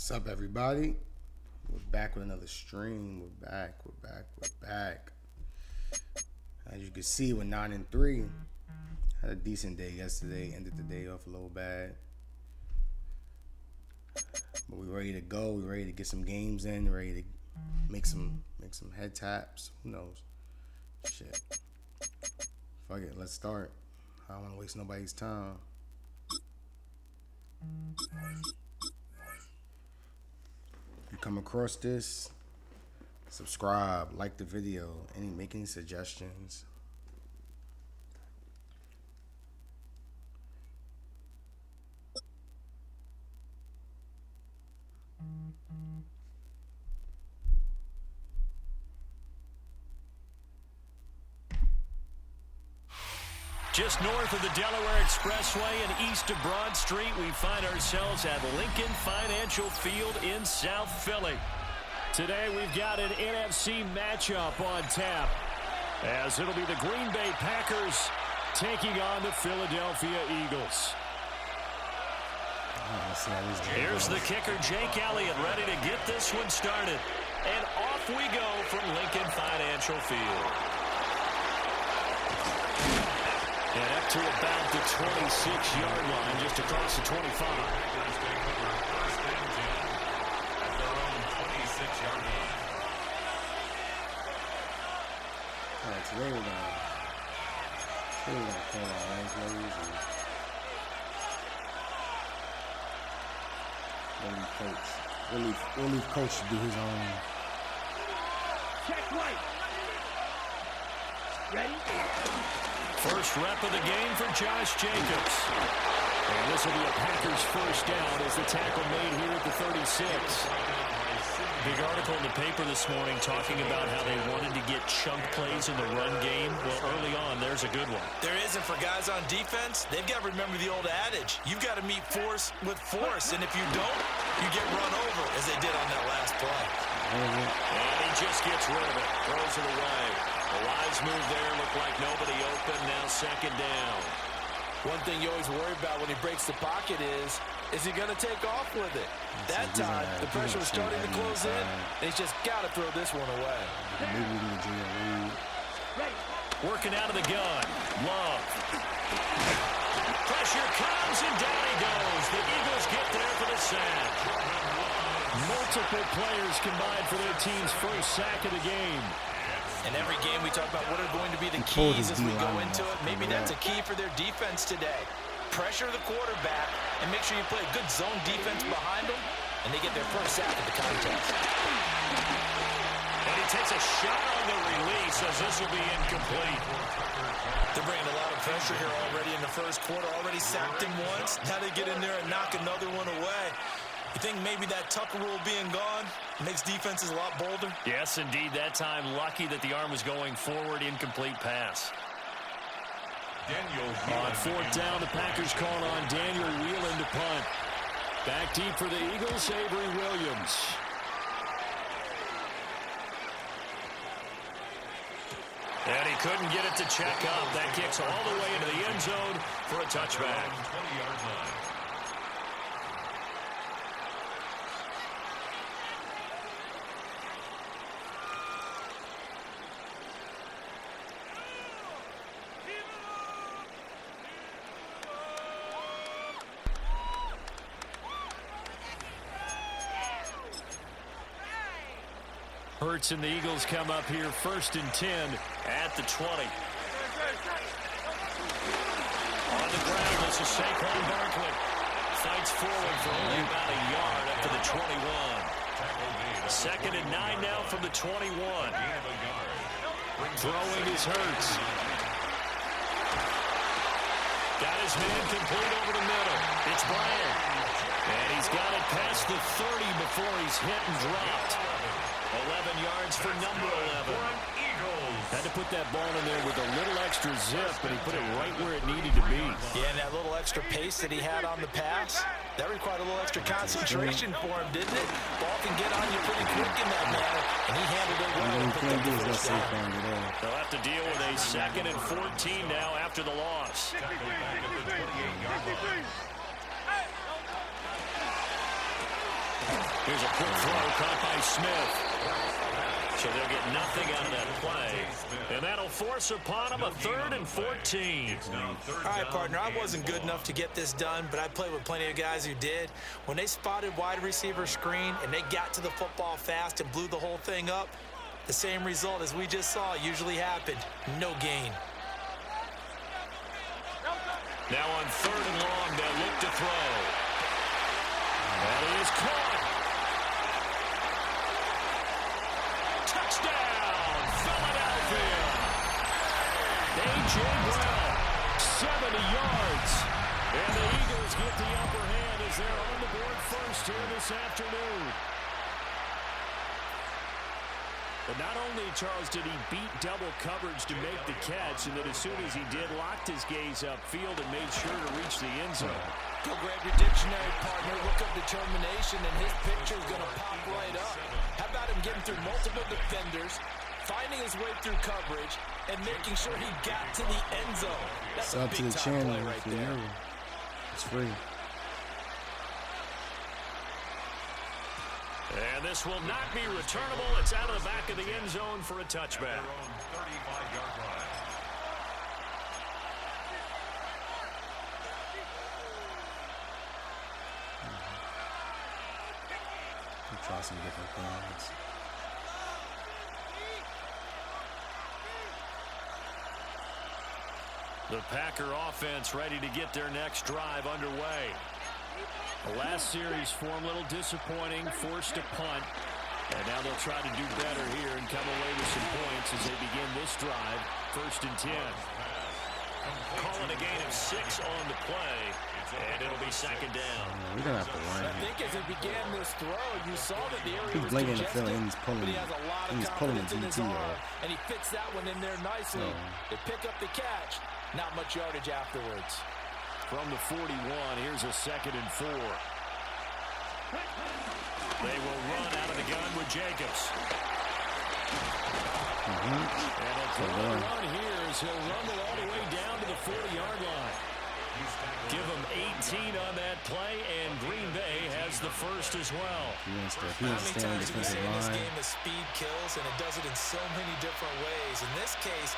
What's up, everybody? We're back with another stream. We're back. As you can see, we're 9-3. Had a decent day yesterday. Ended the day off a little bad. But we're ready to go. We're ready to get some games in. We're ready to make some head taps. Who knows? Shit. Fuck it. Let's start. I don't want to waste nobody's time. If you come across this, subscribe, like the video, make any suggestions. Just north of the Delaware Expressway and east of Broad Street, we find ourselves at Lincoln Financial Field in South Philly. Today we've got an NFC matchup on tap, as it'll be the Green Bay Packers taking on the Philadelphia Eagles. Here's the kicker, Jake Elliott, ready to get this one started. And off we go from Lincoln Financial Field. And up to about the 26-yard line, just across the 25. At their own 26-yard line. All right, today we're gonna call our line plays and we'll leave coach to do his own. Check right. Ready? First rep of the game for Josh Jacobs. And this will be a Packers first down as the tackle made here at the 36. Big article in the paper this morning talking about how they wanted to get chunk plays in the run game. Well, early on, there's a good one. There isn't for guys on defense. They've got to remember the old adage. You've got to meet force with force, and if you don't, you get run over, as they did on that last play. And he just gets rid of it, throws it away. A wise move there, looked like nobody open, now second down. One thing you always worry about when he breaks the pocket is he going to take off with it? That time, the pressure was starting to close in, and he's just got to throw this one away. Working out of the gun. Love. Pressure comes, and down he goes. The Eagles get there for the sack. Multiple players combined for their team's first sack of the game. In every game, we talk about what are going to be the keys as we go into it. Maybe that's a key for their defense today. Pressure the quarterback and make sure you play a good zone defense behind them, and they get their first sack of the contest. And he takes a shot on the release as this will be incomplete. They're bringing a lot of pressure here already in the first quarter. Already sacked him once. Now they get in there and knock another one away. You think maybe that Tucker rule being gone makes defenses a lot bolder? Yes, indeed. That time, lucky that the arm was going forward. Incomplete pass. On fourth down, the Packers call on Daniel Whelan to punt. Back deep for the Eagles, Avery Williams. And he couldn't get it to check up. That kicks all the way into the end zone for a touchback. 20-yard line. Hurts and the Eagles come up here first and 10 at the 20. On the ground, this is Saquon Barkley. Fights forward for only about a yard up to the 21. Second and 9 now from the 21. Throwing is Hurts. Got his man complete over the middle. It's Bryant. And he's got it past the 30 before he's hit and dropped. 11 yards for number 11. Had to put that ball in there with a little extra zip, but he put it right where it needed to be. Yeah, and that little extra pace that he had on the pass, that required a little extra concentration for him, didn't it? Ball can get on you pretty quick in that manner, and he handled it well. They'll have to deal with a second and 14 now after the loss. Here's a quick throw caught by Smith. So they'll get nothing out of that play. And that'll force upon them a 3rd and 14. All right, partner, I wasn't good enough to get this done, but I played with plenty of guys who did. When they spotted wide receiver screen and they got to the football fast and blew the whole thing up, the same result as we just saw usually happened. No gain. Now on 3rd and long, they'll look to throw. That is caught. Touchdown, Philadelphia. A.J. Brown, 70 yards. And the Eagles get the upper hand as they're on the board first here this afternoon. But not only, Charles, did he beat double coverage to make the catch, and then as soon as he did, locked his gaze upfield and made sure to reach the end zone. Go grab your dictionary, partner. Look up determination, and his picture is going to pop right up. How about him getting through multiple defenders, finding his way through coverage, and making sure he got to the end zone? That's a big-time play right there. It's free. And this will not be returnable. It's out of the back of the end zone for a touchback. We'll try some different things. The Packer offense ready to get their next drive underway. The last series for them a little disappointing, forced a punt. And now they'll try to do better here and come away with some points as they begin this drive, 1st and 10. Calling a gain of 6 on the play, and it'll be 2nd down. We're going to have to run. I think as he began this throw, you saw that the area He's was blinking the congested, field, and but he has a lot of confidence in his arm, and he fits that one in there nicely. They pick up the catch. Not much yardage afterwards. From the 41, here's a 2nd and 4. They will run out of the gun with Jacobs. And a run here as he'll rumble all the way down to the 40-yard line. Give him 18 on that play, and Green Bay has the first as well. He wants to How many stay on the times do we say defensive in this line. game that speed kills, and it does it in so many different ways? In this case,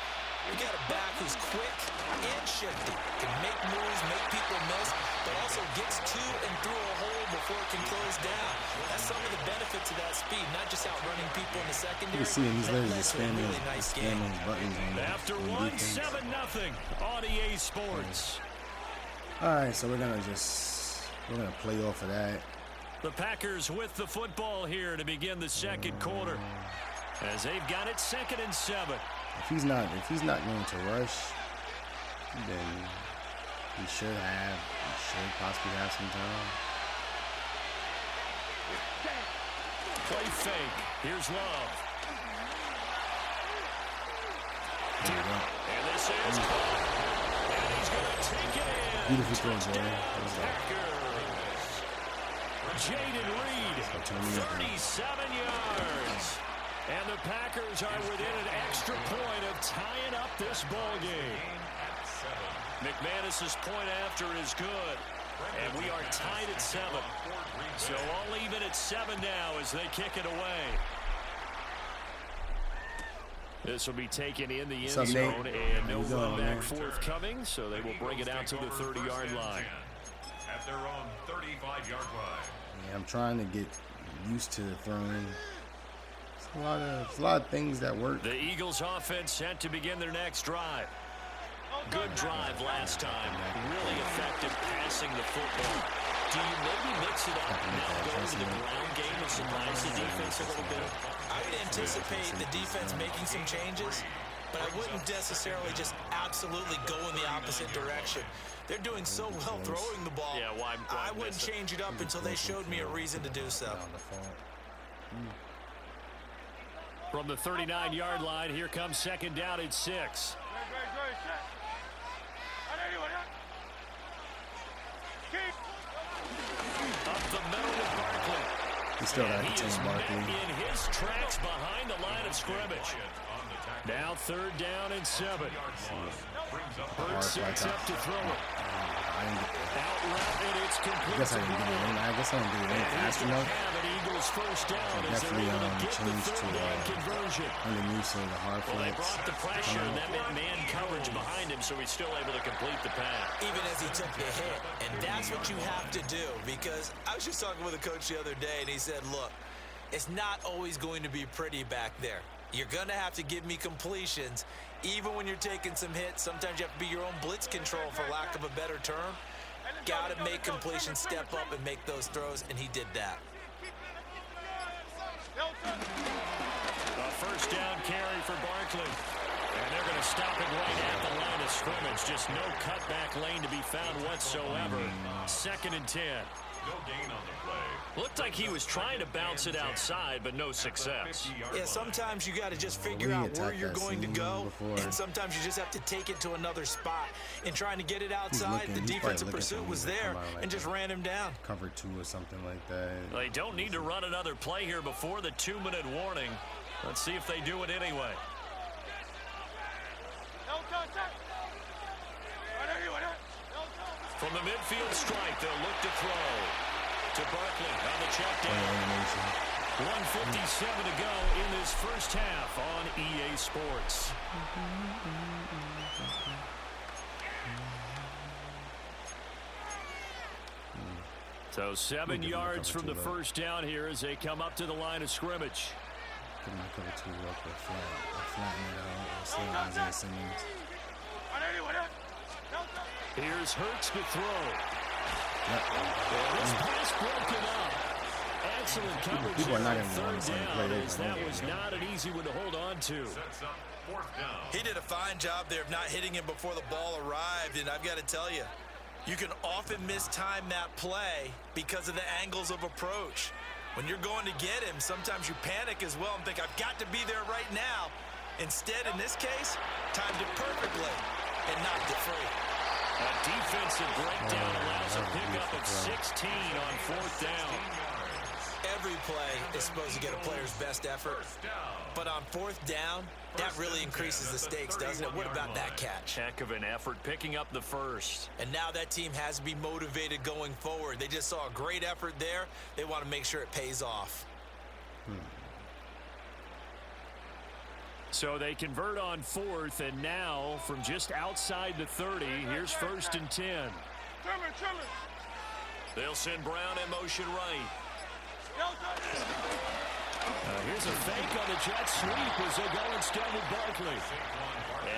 we got a back who's quick and shifty, can make moves, make people miss, but also gets to and through a hole before it can close down. That's some of the benefits of that speed, not just outrunning people in the secondary. You see him, he's literally just That's a spamming really nice game. buttons on After on one, defense. 7-0 on EA Sports. All right, so we're gonna play off of that. The Packers with the football here to begin the 2nd quarter, as they've got it 2nd and 7. If he's not going to rush, then he should possibly have some time. Play fake. Here's Love. There you go. And this is caught. And he's going to take it in. Beautiful throw, Jay. Packers. Jaden Reed, 37 yards. And the Packers are within an extra point of tying up this ball game. McManus's point after is good. And we are tied at 7. So all even at 7 now as they kick it away. This will be taken in the end zone, and no run back forthcoming, so they will bring it out to the 30-yard line. At their own 35-yard line. Yeah, I'm trying to get used to throwing. There's a lot of things that work. The Eagles offense set to begin their next drive. Good drive last time. Really effective passing the football. Do you maybe mix it up now, go to the ground game and surprise the defense a little bit? I would anticipate the defense making some changes, but I wouldn't necessarily just absolutely go in the opposite direction. They're doing so well throwing the ball. Yeah, why I wouldn't change it up until they showed me a reason to do so. From the 39-yard line, here comes 2nd down at 6. Up the middle with Barkley. He still got He to is Barkley. met in his tracks behind the line of scrimmage. Now 3rd down and 7. Hurts sets up to throw it. I didn't get that. Out route, and it's complete. I guess I didn't get it in. I guess I didn't get it in fast enough. Eagles first down So as they're definitely able to get the changed third to down conversion. underneath some of the hard Well, they flex. brought the pressure, and that meant man coverage behind him, so he's still able to complete the pass. Even as he took the hit. And that's what you have to do, because I was just talking with a coach the other day, and he said, look, it's not always going to be pretty back there. You're going to have to give me completions. Even when you're taking some hits, sometimes you have to be your own blitz control, for lack of a better term. Got to make completions, step up, and make those throws, and he did that. A first down carry for Barkley. And they're going to stop it right at the line of scrimmage. Just no cutback lane to be found whatsoever. 2nd and 10. No gain on the play. Looked like he was trying to bounce it outside, but no success. Yeah, sometimes you got to just figure out where you're going to go, and sometimes you just have to take it to another spot. And trying to get it outside, the defensive pursuit was there and just ran him down. Cover 2 or something like that. They don't need to run another play here before the 2-minute warning. Let's see if they do it anyway. From the midfield strike, they'll look to throw to Barkley on the check down. 1:57 to go in this first half on EA Sports. So 7 yards from the first down here as they come up to the line of scrimmage. Couldn't cover 2 up or flatten it out. Or say Isaiah Simmons. Here's Hurts to throw. This pass broken up. Excellent coverage. People are not going to third want to down, play as that was not an easy one to hold on to. Sets up 4th down. He did a fine job there of not hitting him before the ball arrived, and I've got to tell you, you can often mistime that play because of the angles of approach. When you're going to get him, sometimes you panic as well and think, I've got to be there right now. Instead, in this case, timed it perfectly and knocked it free. A defensive breakdown allows a pickup of 16 on 4th down. Every play is supposed to get a player's best effort, but on 4th down, that really increases the stakes, doesn't it? What about that catch? Heck of an effort picking up the first. And now that team has to be motivated going forward. They just saw a great effort there. They want to make sure it pays off. So they convert on 4th, and now from just outside the 30, here's 1st and 10. They'll send Brown in motion right. Here's a fake on the jet sweep as they go instead with Barkley.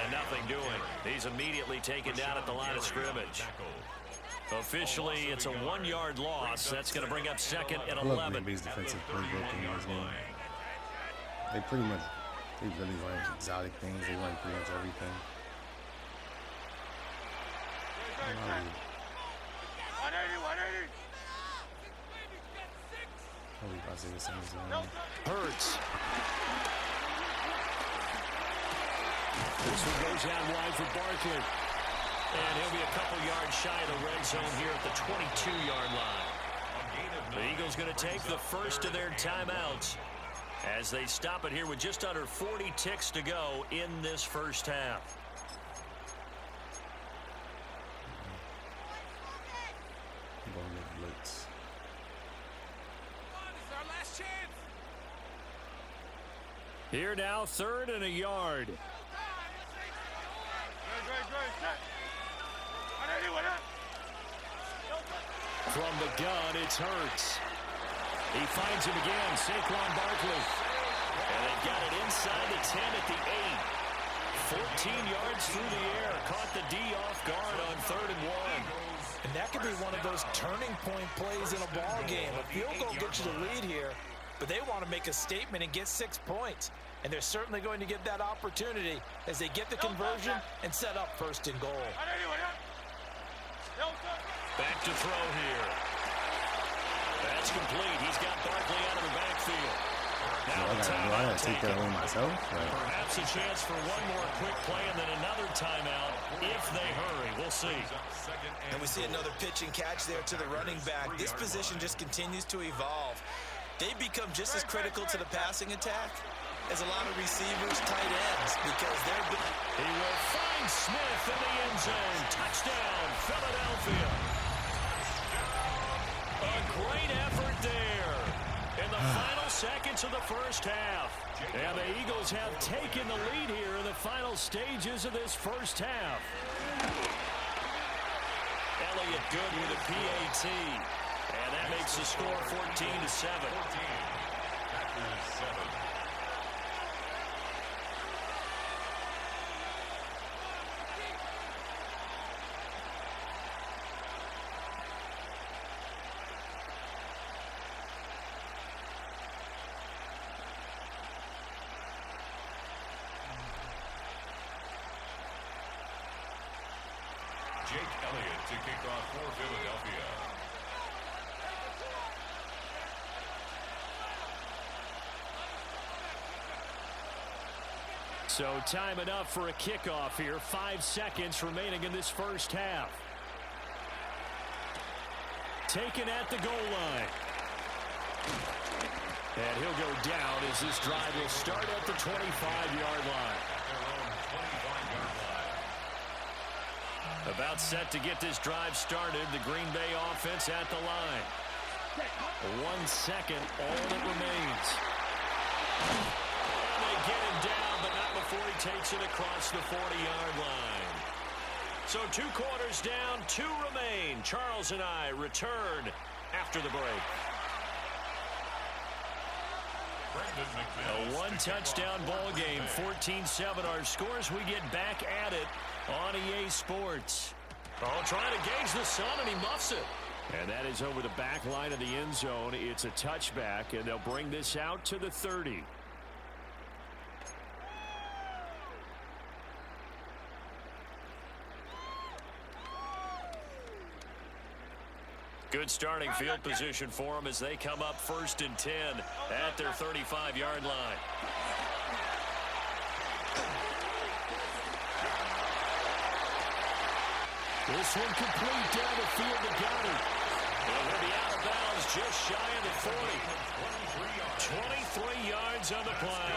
And nothing doing. He's immediately taken down at the line of scrimmage. Officially, it's a 1-yard loss. That's going to bring up 2nd and 11. Green Bay's defensive playbook in this game. They pretty much, they really run exotic things. They run pretty much everything. Holy Isaiah Simmons. Hurts. This one goes out wide for Barkley. And he'll be a couple yards shy of the red zone here at the 22-yard line. The Eagles going to take the first of their timeouts as they stop it here with just under 40 ticks to go in this first half. Blitz. Here now, 3rd and a yard. From the gun, it's Hurts. He finds him again, Saquon Barkley. And they've got it inside the 10 at the 8. 14 yards through the air. Caught the D off guard on 3rd and 1. And that could be one of those turning point plays in a ball game. A field goal gets you the lead here, but they want to make a statement and get 6 points. And they're certainly going to get that opportunity as they get the conversion and set up 1st and goal. Back to throw here. That's complete. He's got Barkley out of the backfield. Now I gotta take that away myself. Perhaps a chance for one more quick play and then another timeout if they hurry. We'll see. And we see another pitch and catch there to the running back. This position just continues to evolve. They become just as critical to the passing attack as a lot of receivers, tight ends, because they're good. He will find Smith in the end zone. Touchdown, Philadelphia. A great effort there in the final seconds of the first half. And the Eagles have taken the lead here in the final stages of this first half. Elliott good with a PAT. And that makes the score 14-7. Jake Elliott to kick off for Philadelphia. So time enough for a kickoff here. 5 seconds remaining in this first half. Taken at the goal line. And he'll go down as this drive will start at the 25-yard line. About set to get this drive started. The Green Bay offense at the line. 1 second, all that remains. And they get him down, but not before he takes it across the 40-yard line. So 2 quarters down, 2 remain. Charles and I return after the break. A 1-touchdown ball game, 14-7 our scores. We get back at it on EA Sports. Oh, trying to gauge the sun, and he muffs it. And that is over the back line of the end zone. It's a touchback, and they'll bring this out to the 30. Good starting field position for them as they come up 1st and 10 at their 35-yard line. This one complete down the field to Goddard. It'll be out of bounds just shy of the 40. 23 yards on the play.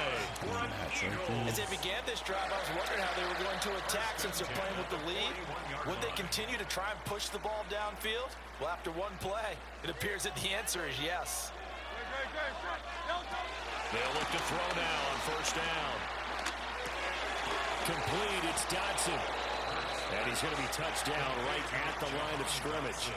As they began this drive, I was wondering how they were going to attack since they're playing with the lead. Would they continue to try and push the ball downfield? Well, after one play, it appears that the answer is yes. They'll look to throw now on 1st down. Complete, it's Dotson. And he's going to be touched down right at the line of scrimmage.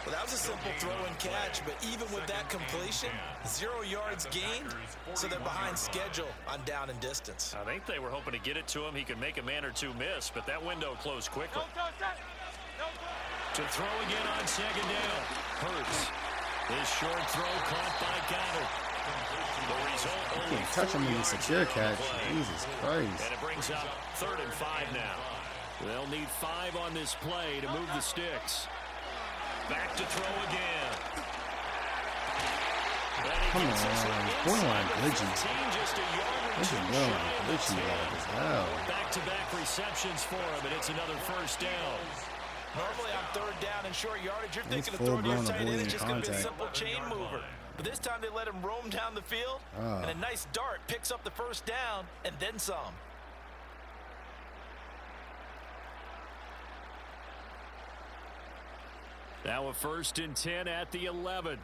Well, that was a simple throw and catch, but even with that completion, 0 yards gained, so they're behind schedule on down and distance. I think they were hoping to get it to him. He could make a man or 2 miss, but that window closed quickly. To throw again on 2nd down. Hurts. This short throw caught by Goddard. The result only can't touch him in the secure catch. Jesus Christ. And it brings up 3rd and 5 now. They'll need 5 on this play to move the sticks. Back to throw again. Come on, borderline glitchy. This is borderline glitchy as hell. Back-to-back receptions for him, and it's another 1st down. Normally on 3rd down and short yardage, you're thinking of throwing your tight end. It's just going to be a simple chain mover. But this time they let him roam down the field, and a nice dart picks up the 1st down and then some. Now a 1st and 10 at the 11.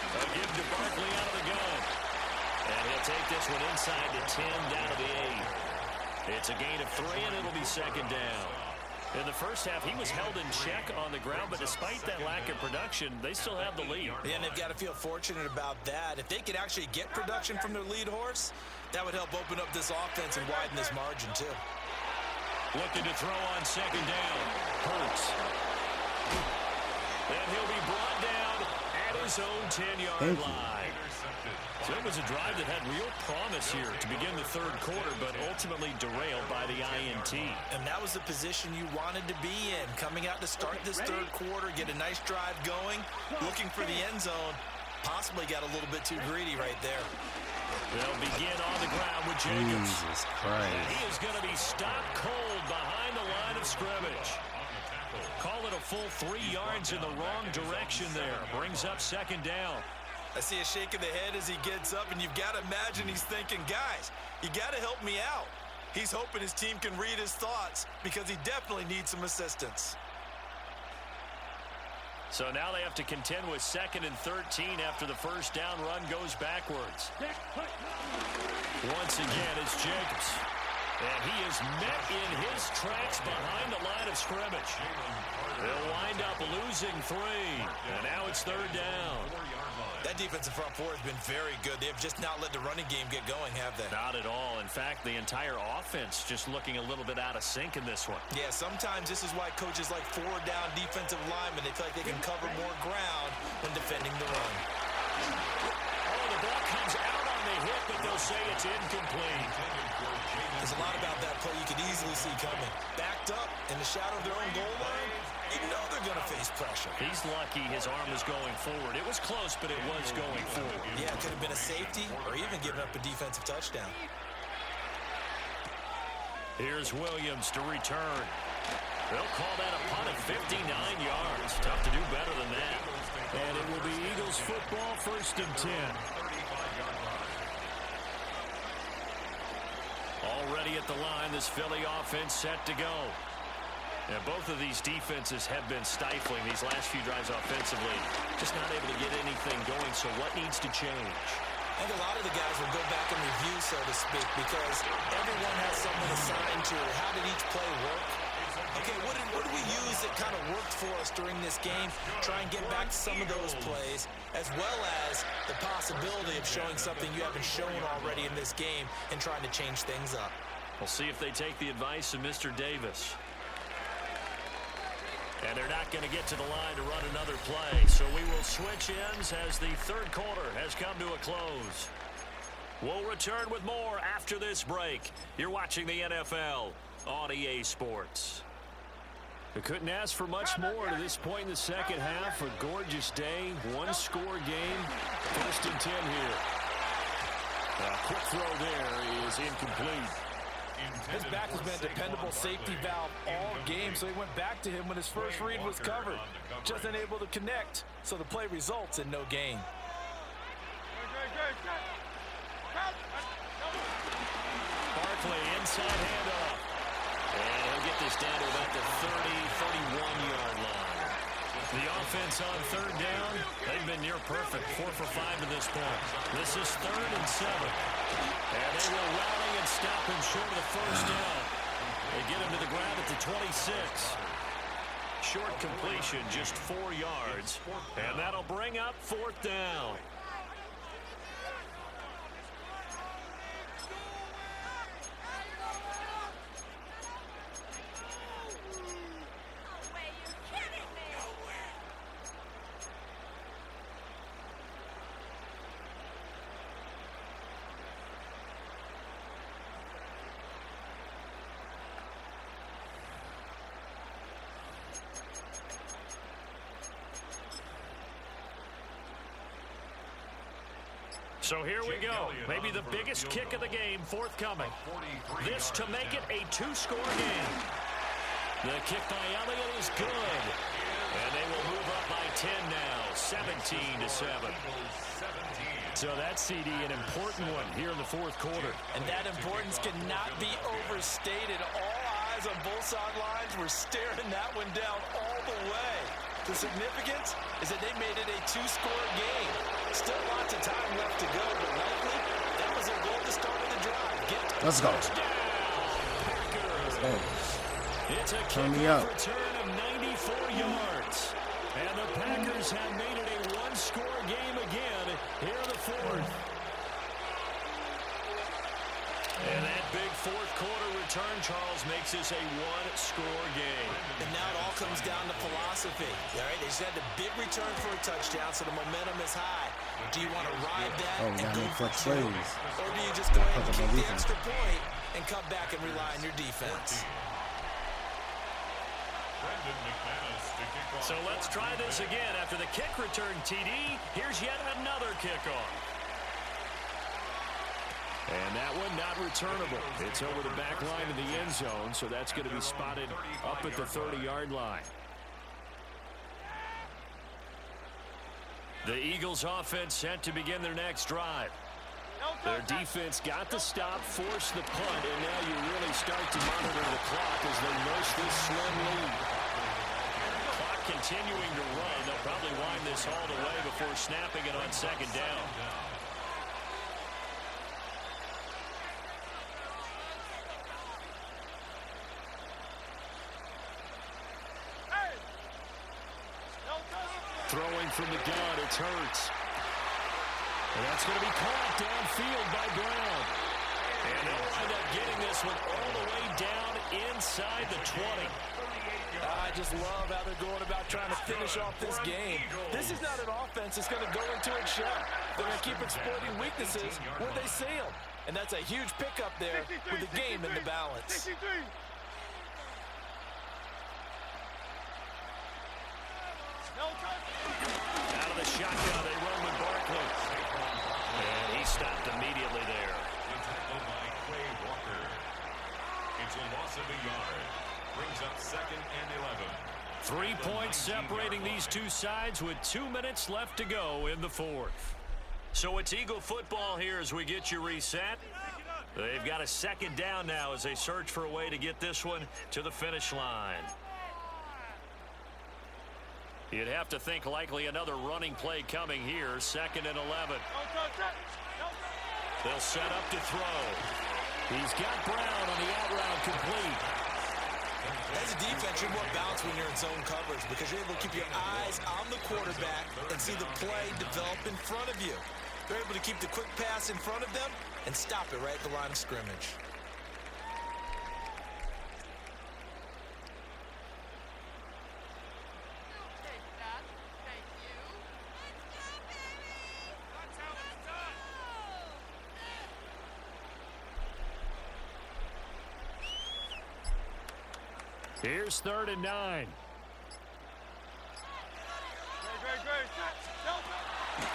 A give to Barkley out of the gun. And he'll take this one inside the 10 down to the 8. It's a gain of 3, and it'll be 2nd down. In the first half, he was held in check on the ground, but despite that lack of production, they still have the lead. Yeah, and they've got to feel fortunate about that. If they could actually get production from their lead horse, that would help open up this offense and widen this margin, too. Looking to throw on 2nd down. Hurts. And he'll be brought down at his own 10-yard line. So it was a drive that had real promise here to begin the 3rd quarter, but ultimately derailed by the INT. And that was the position you wanted to be in, coming out to start this 3rd quarter, get a nice drive going, looking for the end zone. Possibly got a little bit too greedy right there. They'll begin on the ground with Jacobs. Jesus Christ. He is going to be stopped cold behind the line of scrimmage. Call it a full 3 yards in the wrong direction there. Brings up 2nd down. I see a shake of the head as he gets up, and you've got to imagine he's thinking, guys, you got to help me out. He's hoping his team can read his thoughts because he definitely needs some assistance. So now they have to contend with 2nd and 13 after the first down run goes backwards. Once again, it's Jacobs. And he is met in his tracks behind the line of scrimmage. They'll wind up losing 3. And now it's 3rd down. That defensive front four has been very good. They've just not let the running game get going, have they? Not at all. In fact, the entire offense just looking a little bit out of sync in this one. Yeah, sometimes this is why coaches like 4-down defensive linemen, they feel like they can cover more ground when defending the run. Oh, the ball comes out on the hit, but they'll say it's incomplete. There's a lot about that play you could easily see coming. Backed up in the shadow of their own goal line, you know they're going to face pressure. He's lucky his arm was going forward. It was close, but it was going forward. Yeah, it could have been a safety or even given up a defensive touchdown. Here's Williams to return. They'll call that a punt at 59 yards. Tough to do better than that. And it will be Eagles football, 1st and 10. Already at the line, this Philly offense set to go. Now, both of these defenses have been stifling these last few drives offensively. Just not able to get anything going, so what needs to change? I think a lot of the guys will go back and review, so to speak, because everyone has someone assigned to it. How did each play work? Okay, what did we use that kind of worked for us during this game? Try and get back to some of those plays, as well as the possibility of showing something you haven't shown already in this game and trying to change things up. We'll see if they take the advice of Mr. Davis. And they're not going to get to the line to run another play. So we will switch ends as the 3rd quarter has come to a close. We'll return with more after this break. You're watching the NFL on EA Sports. We couldn't ask for much more to this point in the second half. A gorgeous day, 1-score game. 1st and 10 here. A quick throw there is incomplete. His back has been a dependable safety valve all game, so he went back to him when his first read was covered. Just unable to connect, so the play results in no gain. Barkley inside handoff. And he'll get this down to about the 31-yard line. The offense on 3rd down, they've been near perfect, 4 for 5 to this point. This is 3rd and 7. And they will rally and stop him short of the first down. They get him to the ground at the 26. Short completion, just 4 yards. And that'll bring up 4th down. So here we go. Maybe the biggest kick of the game forthcoming. This to make it a 2-score game. The kick by Elliott is good. And they will move up by 10 now, 17-7. So that's, CD, an important one here in the 4th quarter. And that importance cannot be overstated. All eyes on both sidelines were staring that one down all the way. The significance is that they made it a 2-score game. Still lots of time left to go, but likely that was their goal to start of the drive. Let's go. Let's go. It's a Turn me up. Return of 94 yards. And the Packers have made it a 1-score game again here in the 4th. And that big 4th quarter return, Charles, makes this a 1-score game. And now it all comes down to philosophy. All right, they just had the big return for a touchdown, so the momentum is high. Do you want to ride that and go for 2? Or do you just go ahead and kick the extra point and come back and rely on your defense? So let's try this again. After the kick return, TD, here's yet another kickoff. And that one not returnable. It's over the back line of the end zone, so that's going to be spotted up at the 30-yard line. The Eagles offense set to begin their next drive. Their defense got the stop, forced the punt, and now you really start to monitor the clock as they nurse this slim lead. Clock continuing to run. They'll probably wind this all the way before snapping it on second down. Throwing from the gun, it's Hurts. And that's going to be caught downfield by Brown. And they'll wind up getting this one all the way down inside the 20. I just love how they're going about trying to finish off this game. This is not an offense that's going to go into its shell. They're going to keep exploiting weaknesses where they see them. And that's a huge pickup there with the game in the balance. Out of the shotgun, they run with Barkley. And he stopped immediately there. Tackled by Quay Walker. It's a loss of a yard. Brings up 2nd and 11. 3 points separating these two sides with 2 minutes left to go in the fourth. So it's Eagle football here as we get you reset. They've got a second down now as they search for a way to get this one to the finish line. You'd have to think likely another running play coming here. 2nd and 11. They'll set up to throw. He's got Brown on the out route complete. As a defense, you're more balanced when you're in zone coverage because you're able to keep your eyes on the quarterback and see the play develop in front of you. They're able to keep the quick pass in front of them and stop it right at the line of scrimmage. Here's 3rd and 9.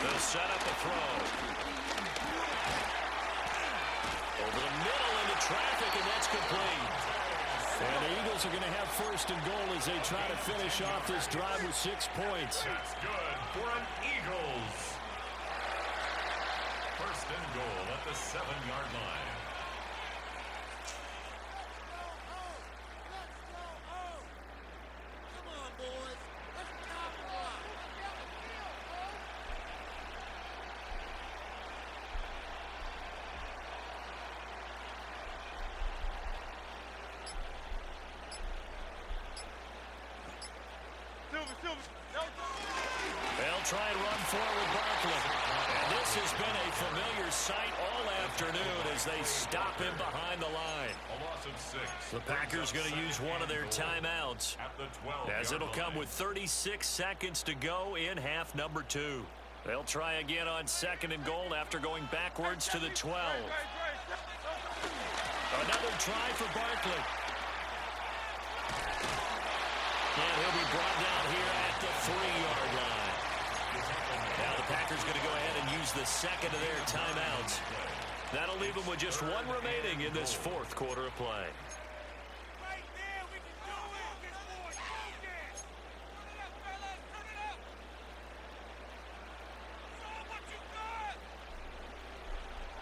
They'll set up a throw. Over the middle into traffic, and that's complete. And the Eagles are going to have 1st and goal as they try to finish off this drive with 6 points. It's good for an Eagles. 1st and goal at the 7-yard line. They'll try and run forward Barkley. And this has been a familiar sight all afternoon as they stop him behind the line. A loss of 6. The Packers going to use one of their timeouts At the 12 as it'll come with 36 seconds to go in half number 2. They'll try again on 2nd and goal after going backwards to the 12. Another try for Barkley. And he'll be brought down here at the 3-yard line. Now the Packers going to go ahead and use the second of their timeouts. That'll leave them with just one remaining in this 4th quarter of play.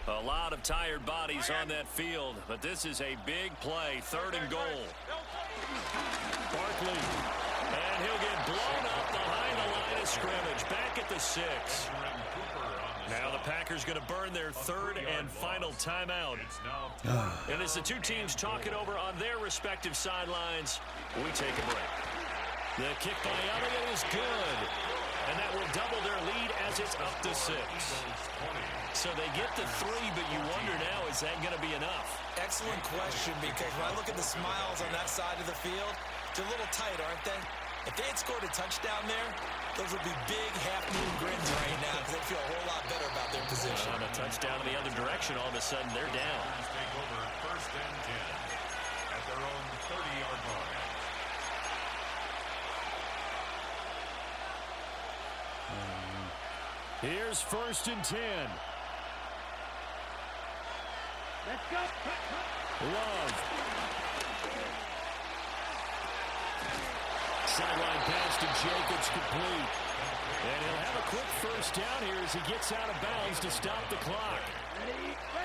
A lot of tired bodies on that field, but this is a big play. 3rd and goal. Barkley, and he'll get blown up behind the line of scrimmage, back at the 6. Now the Packers going to burn their 3rd and final timeout. And as the two teams talk it over on their respective sidelines, we take a break. The kick by Elliott is good, and that will double their lead as it's up to 6. So they get the 3, but you wonder now, is that going to be enough? Excellent question, because when I look at the smiles on that side of the field, they're a little tight, aren't they? If they had scored a touchdown there, those would be big half-moon grins right now because they feel a whole lot better about their position. On a touchdown in the other direction, all of a sudden they're down. Take over 1st and 10 at their own 30-yard line. Here's 1st and 10. Let's go. Love. Sideline pass to Jacobs complete. And he'll have a quick first down here as he gets out of bounds to stop the clock.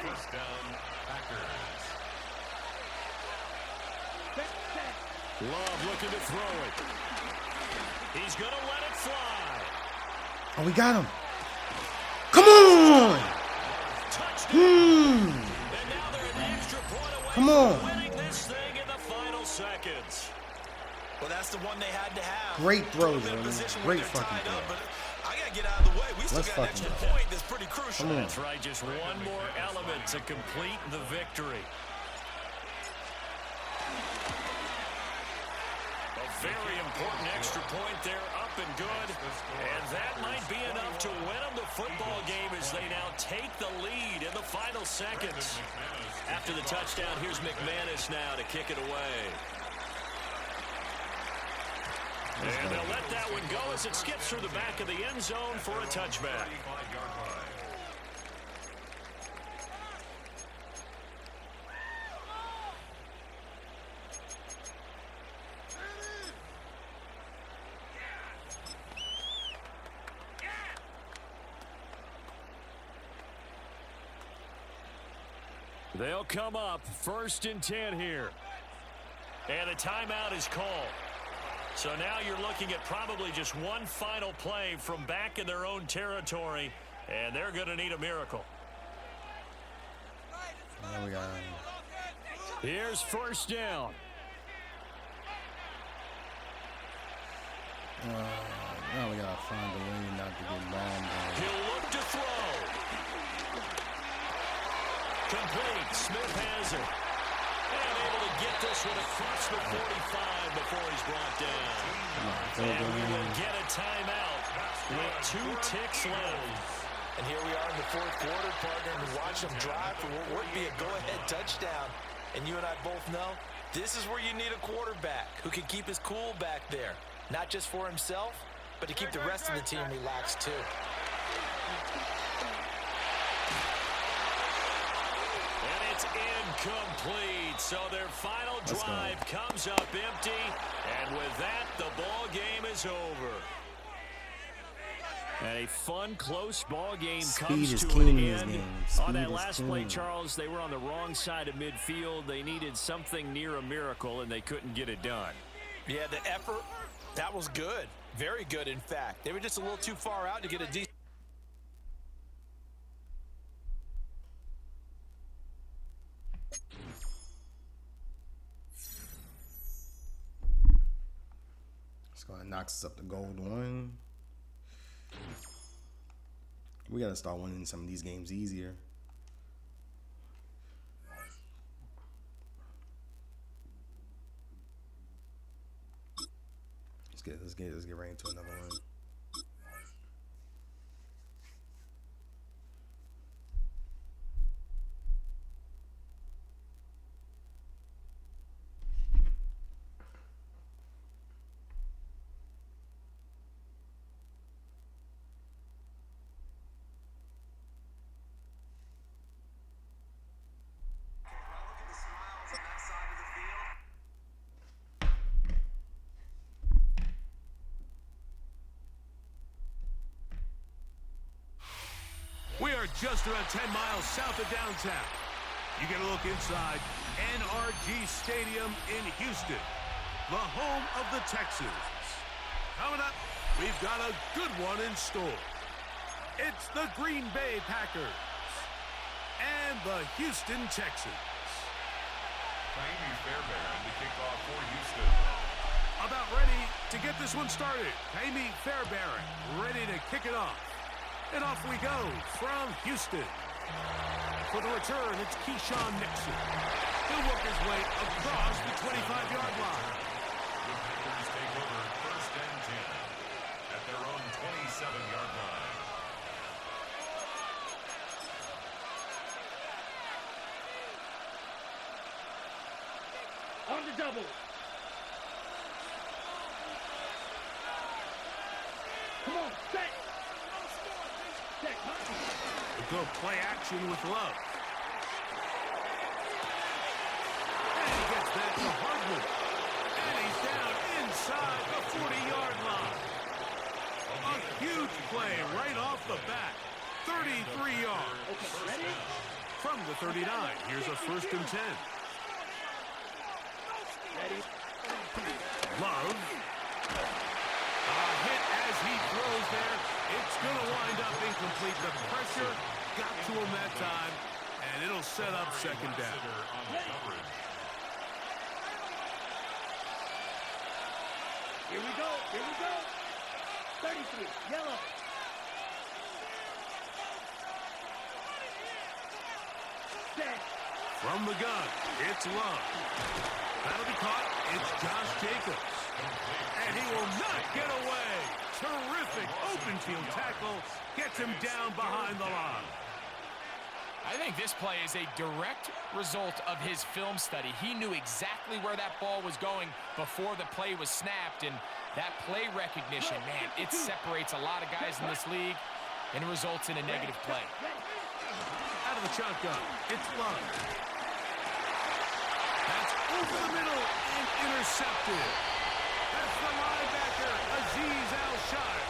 First down, Packers. Love looking to throw it. He's going to let it fly. Oh, we got him. Come on. Touchdown. And now they're an extra point away Come on. from winning this thing in the final seconds. Well, that's the one they had to have. Great throws, Put them in a man. position Great where they're fucking tied up, throw. but I got to get out of the way. We still Let's got an fucking extra go. point that's pretty crucial. Come on. That's right, just one more element to complete the victory. A very important extra point there, up and good. And that might be enough to win them the football game as they now take the lead in the final seconds. After the touchdown, here's McManus now to kick it away. And they'll let that one go as it skips through the back of the end zone for a touchback. They'll come up 1st and 10 here. And a timeout is called. So now you're looking at probably just one final play from back in their own territory, and they're going to need a miracle. There we go. Here's 1st down. Now we got to find a way not to get bombed. He'll look to throw. Complete. Smith has it. And able to get this one across the 45 before he's brought down. And we will get a timeout with 2 ticks left. And here we are in the 4th quarter, partner, and watch them drive for what would be a go-ahead touchdown. And you and I both know this is where you need a quarterback who can keep his cool back there. Not just for himself, but to keep the rest of the team relaxed too. And it's incomplete. So their final drive comes up empty. And with that, the ball game is over. And a fun, close ball game comes to an end. On that last play, Charles, they were on the wrong side of midfield. They needed something near a miracle, and they couldn't get it done. Yeah, the effort, that was good. Very good, in fact. They were just a little too far out to get a decent. Let's go ahead and knock us up to gold 1. We got to start winning some of these games easier. Let's get right into another one. We are just around 10 miles south of downtown. You get a look inside NRG Stadium in Houston, the home of the Texans. Coming up, we've got a good one in store. It's the Green Bay Packers and the Houston Texans. Miami Fairbairn to kick off for Houston. About ready to get this one started. Miami Fairbairn ready to kick it off. And off we go from Houston. For the return, it's Keyshawn Nixon. He'll work his way across the 25-yard line. The Packers take over 1st and 10 at their own 27-yard line. On the double. Come on, set. We'll go play action with Love. And he gets that to Hardwood. And he's down inside the 40-yard line. A huge 33 yards. Okay, ready? From the 39, here's a 1st and 10. Ready? Love. A hit as he throws there. It's going to wind up incomplete. The pressure got to him that time, and it'll set up 2nd down. Here we go. Here we go. 33. Yellow. Set. From the gun, it's Love. That'll be caught. It's Josh Jacobs. And he will not get away. Terrific open field tackle. Gets him down behind the line. I think this play is a direct result of his film study. He knew exactly where that ball was going before the play was snapped, and that play recognition, man, it separates a lot of guys in this league, and it results in a negative play. Out of the shotgun, it's Love. That's over the middle and intercepted. That's the linebacker, Azeez Al-Shire.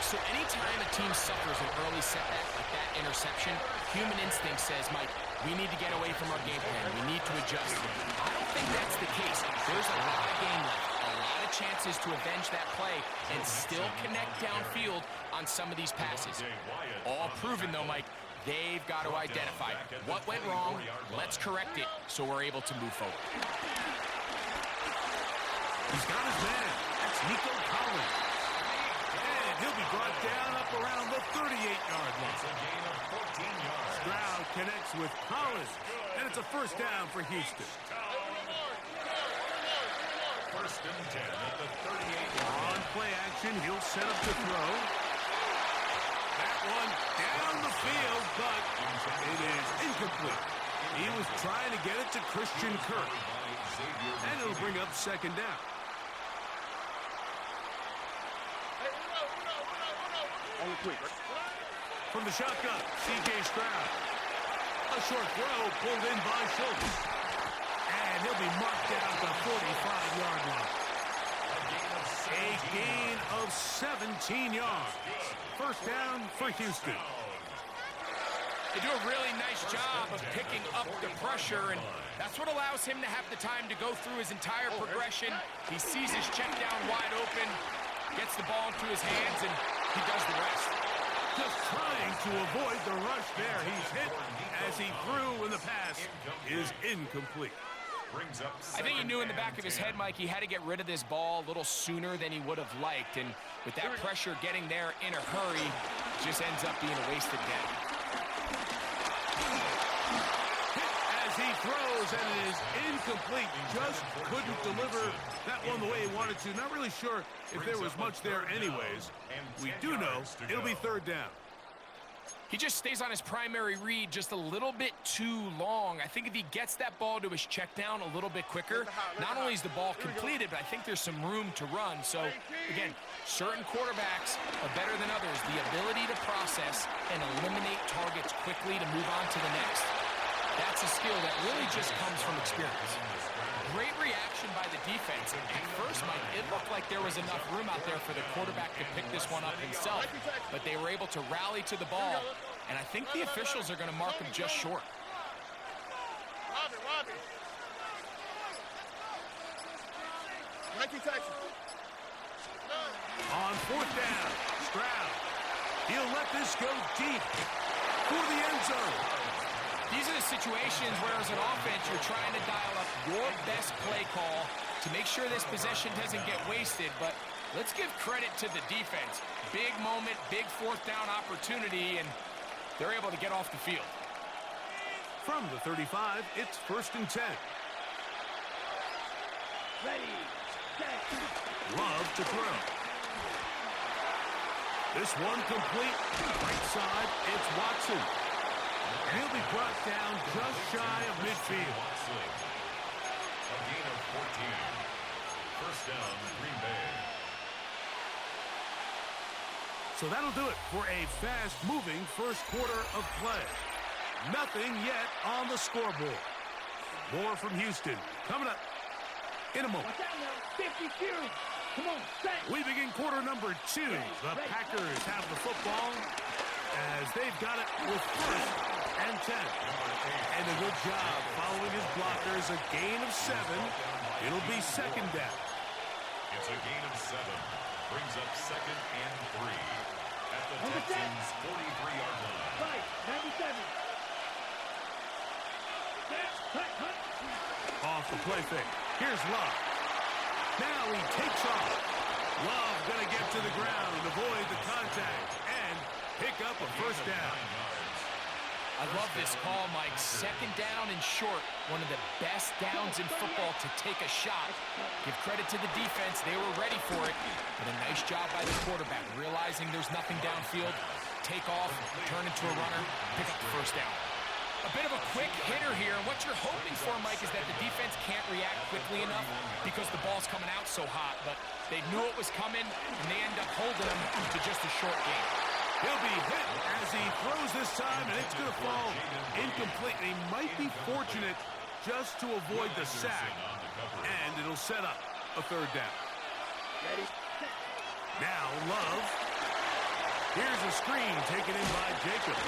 So anytime a team suffers an early setback like that interception, human instinct says, Mike, we need to get away from our game plan. We need to adjust. I don't think that's the case. There's a lot of game left, a lot of chances to avenge that play and still connect downfield on some of these passes. All proven, though, Mike, they've got to identify what went wrong, let's correct it so we're able to move forward. He's got his man. That's Nico Collins. And he'll be brought down up around the 38-yard line. Stroud connects with Collins, and it's a 1st down for Houston. 1st and 10 at the 38. On play action, he'll set up to throw. That one down the field, but it is incomplete. He was trying to get it to Christian Kirk. And it'll bring up 2nd down. From the shotgun, C.J. Stroud. A short throw pulled in by Schultz. And he'll be marked down at the 45-yard line. A gain of 17 yards. 1st down for Houston. They do a really nice job of picking up the pressure, and that's what allows him to have the time to go through his entire progression. He sees his check down wide open, gets the ball into his hands, and he does the rest. Just trying to avoid the rush there. He's hit as he threw, and the pass is incomplete. I think he knew in the back of his head, Mike, he had to get rid of this ball a little sooner than he would have liked, and with that pressure getting there in a hurry, it just ends up being a wasted down. As he throws, and it is incomplete. Just couldn't deliver that one the way he wanted to. Not really sure if there was much there anyways. We do know it'll be 3rd down. He just stays on his primary read just a little bit too long. I think if he gets that ball to his check down a little bit quicker, not only is the ball completed, but I think there's some room to run. So, again, certain quarterbacks are better than others. The ability to process and eliminate targets quickly to move on to the next. That's a skill that really just comes from experience. Great reaction by the defense. At first, Mike, it looked like there was enough room out there for the quarterback to pick this one up himself, but they were able to rally to the ball, and I think the officials are going to mark him just short. On 4th down, Stroud. He'll let this go deep for the end zone. These are the situations where, as an offense, you're trying to dial up your best play call to make sure this possession doesn't get wasted. But let's give credit to the defense. Big moment, big 4th down opportunity, and they're able to get off the field. From the 35, it's 1st and 10. Ready, set. Love to throw. This one complete. Right side, it's Watson. And he'll be brought down just shy of midfield. A gain of 14. 1st down, Green Bay. So that'll do it for a fast-moving 1st quarter of play. Nothing yet on the scoreboard. More from Houston coming up in a moment. Watch out now. 50 series. Come on, set. We begin quarter number 2. The Packers have the football as they've got it with 1st and 10. And a good job following his blockers. A gain of 7. It'll be 2nd down. It's a gain of 7. Brings up 2nd and 3. At the Texans' 43-yard line. Right, 97. Off the play fake. Here's Love. Now he takes off. Love going to get to the ground, avoid the contact, and pick up a 1st down. I love this call, Mike. 2nd down and short. One of the best downs in football to take a shot. Give credit to the defense. They were ready for it. But a nice job by the quarterback, realizing there's nothing downfield. Take off, turn into a runner, pick up the 1st down. A bit of a quick hitter here. And what you're hoping for, Mike, is that the defense can't react quickly enough because the ball's coming out so hot. But they knew it was coming, and they end up holding them to just a short gain. He'll be hit as he throws this time, and it's going to fall incomplete. He might be fortunate just to avoid the sack, and it'll set up a 3rd down. Ready? Now Love. Here's a screen taken in by Jacobs,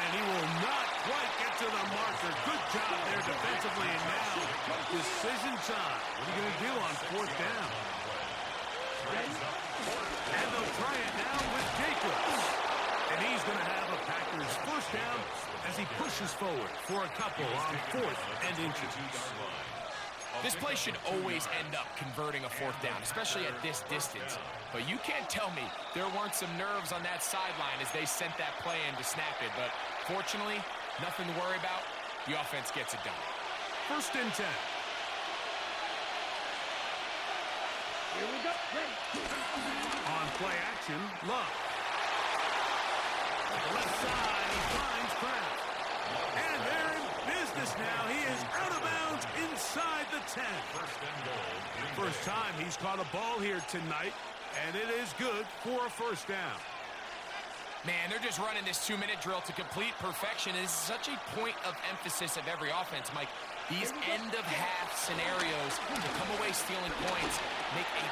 and he will not quite get to the marker. Good job there defensively, and now decision time. What are you going to do on 4th down? And they'll try it now with Jacobs. And he's going to have a Packers 1st down as he pushes forward for a couple on 4th and inches. This play should always end up converting a 4th down, especially at this distance. But you can't tell me there weren't some nerves on that sideline as they sent that play in to snap it. But fortunately, nothing to worry about. The offense gets it done. 1st and 10. Here we go. Ready. On play action, Love. To the left side, he finds Kraft. And they're in business now. He is out of bounds inside the 10. 1st and goal. First time he's caught a ball here tonight, and it is good for a 1st down. Man, they're just running this 2-minute drill to complete perfection. It is such a point of emphasis of every offense, Mike. These end-of-half scenarios to come away stealing points make a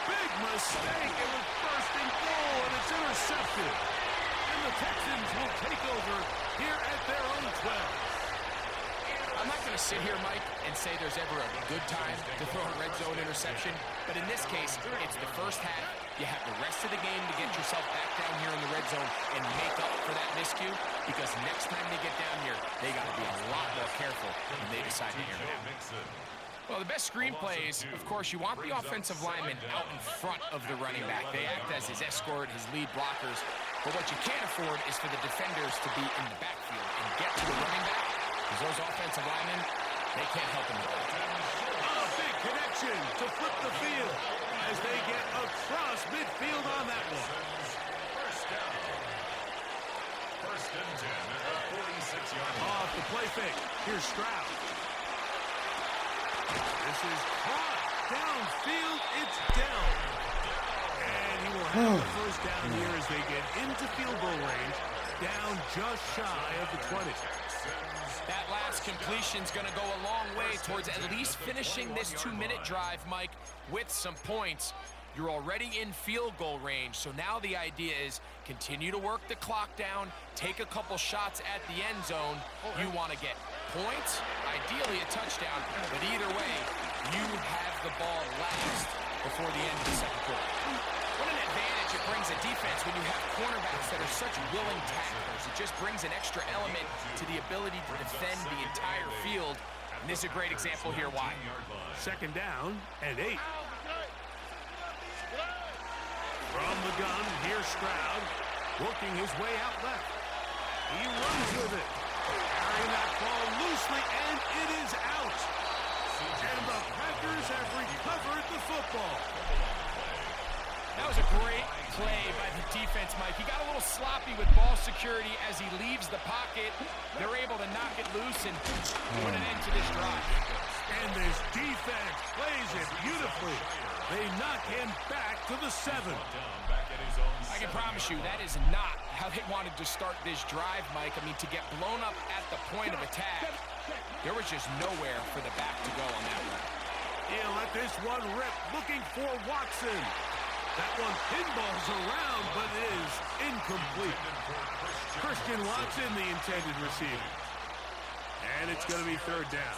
big mistake. It was 1st and goal, and it's intercepted. And the Texans will take over here at their own 12. I'm not going to sit here, Mike, and say there's ever a good time to throw a red zone interception, but in this case, it's the 1st half. You have the rest of the game to get yourself back down here in the red zone and make up for that miscue, because next time they get down here, they got to be a lot more careful when they decide to air it out. Well, the best screenplay is, of course, you want the offensive lineman out in front of the running back. They act as his escort, his lead blockers. But what you can't afford is for the defenders to be in the backfield and get to the running back, because those offensive linemen, they can't help them with that. A big connection to flip the field as they get across midfield on that one. 1st down. 1st and 10 at the 46-yard line. Off the play fake. Here's Stroud. This is caught downfield. It's down. And he will have the 1st down here as they get into field goal range, down just shy of the 20. That last completion's going to go a long way towards at least finishing this 2-minute drive, Mike, with some points. You're already in field goal range, so now the idea is continue to work the clock down, take a couple shots at the end zone. You want to get points, ideally a touchdown, but either way, you have the ball last before the end of the 2nd quarter. What an advantage it brings a defense when you have cornerbacks that are such willing tacklers. It just brings an extra element to the ability to defend the entire field. And this is a great example here why. 2nd down and 8. From the gun, here's Stroud, working his way out left. He runs with it, carrying that ball loosely, and it is out. And the Packers have recovered the football. That was a great play by the defense, Mike. He got a little sloppy with ball security as he leaves the pocket. They're able to knock it loose and put an end to this drive. And this defense plays it beautifully. They knock him back to the 7. I can promise you that is not how they wanted to start this drive, Mike. I mean, to get blown up at the point of attack, there was just nowhere for the back to go on that one. He'll let this one rip, looking for Watson. That one pinballs around, but it is incomplete. Christian Watson, the intended receiver. And it's going to be third down.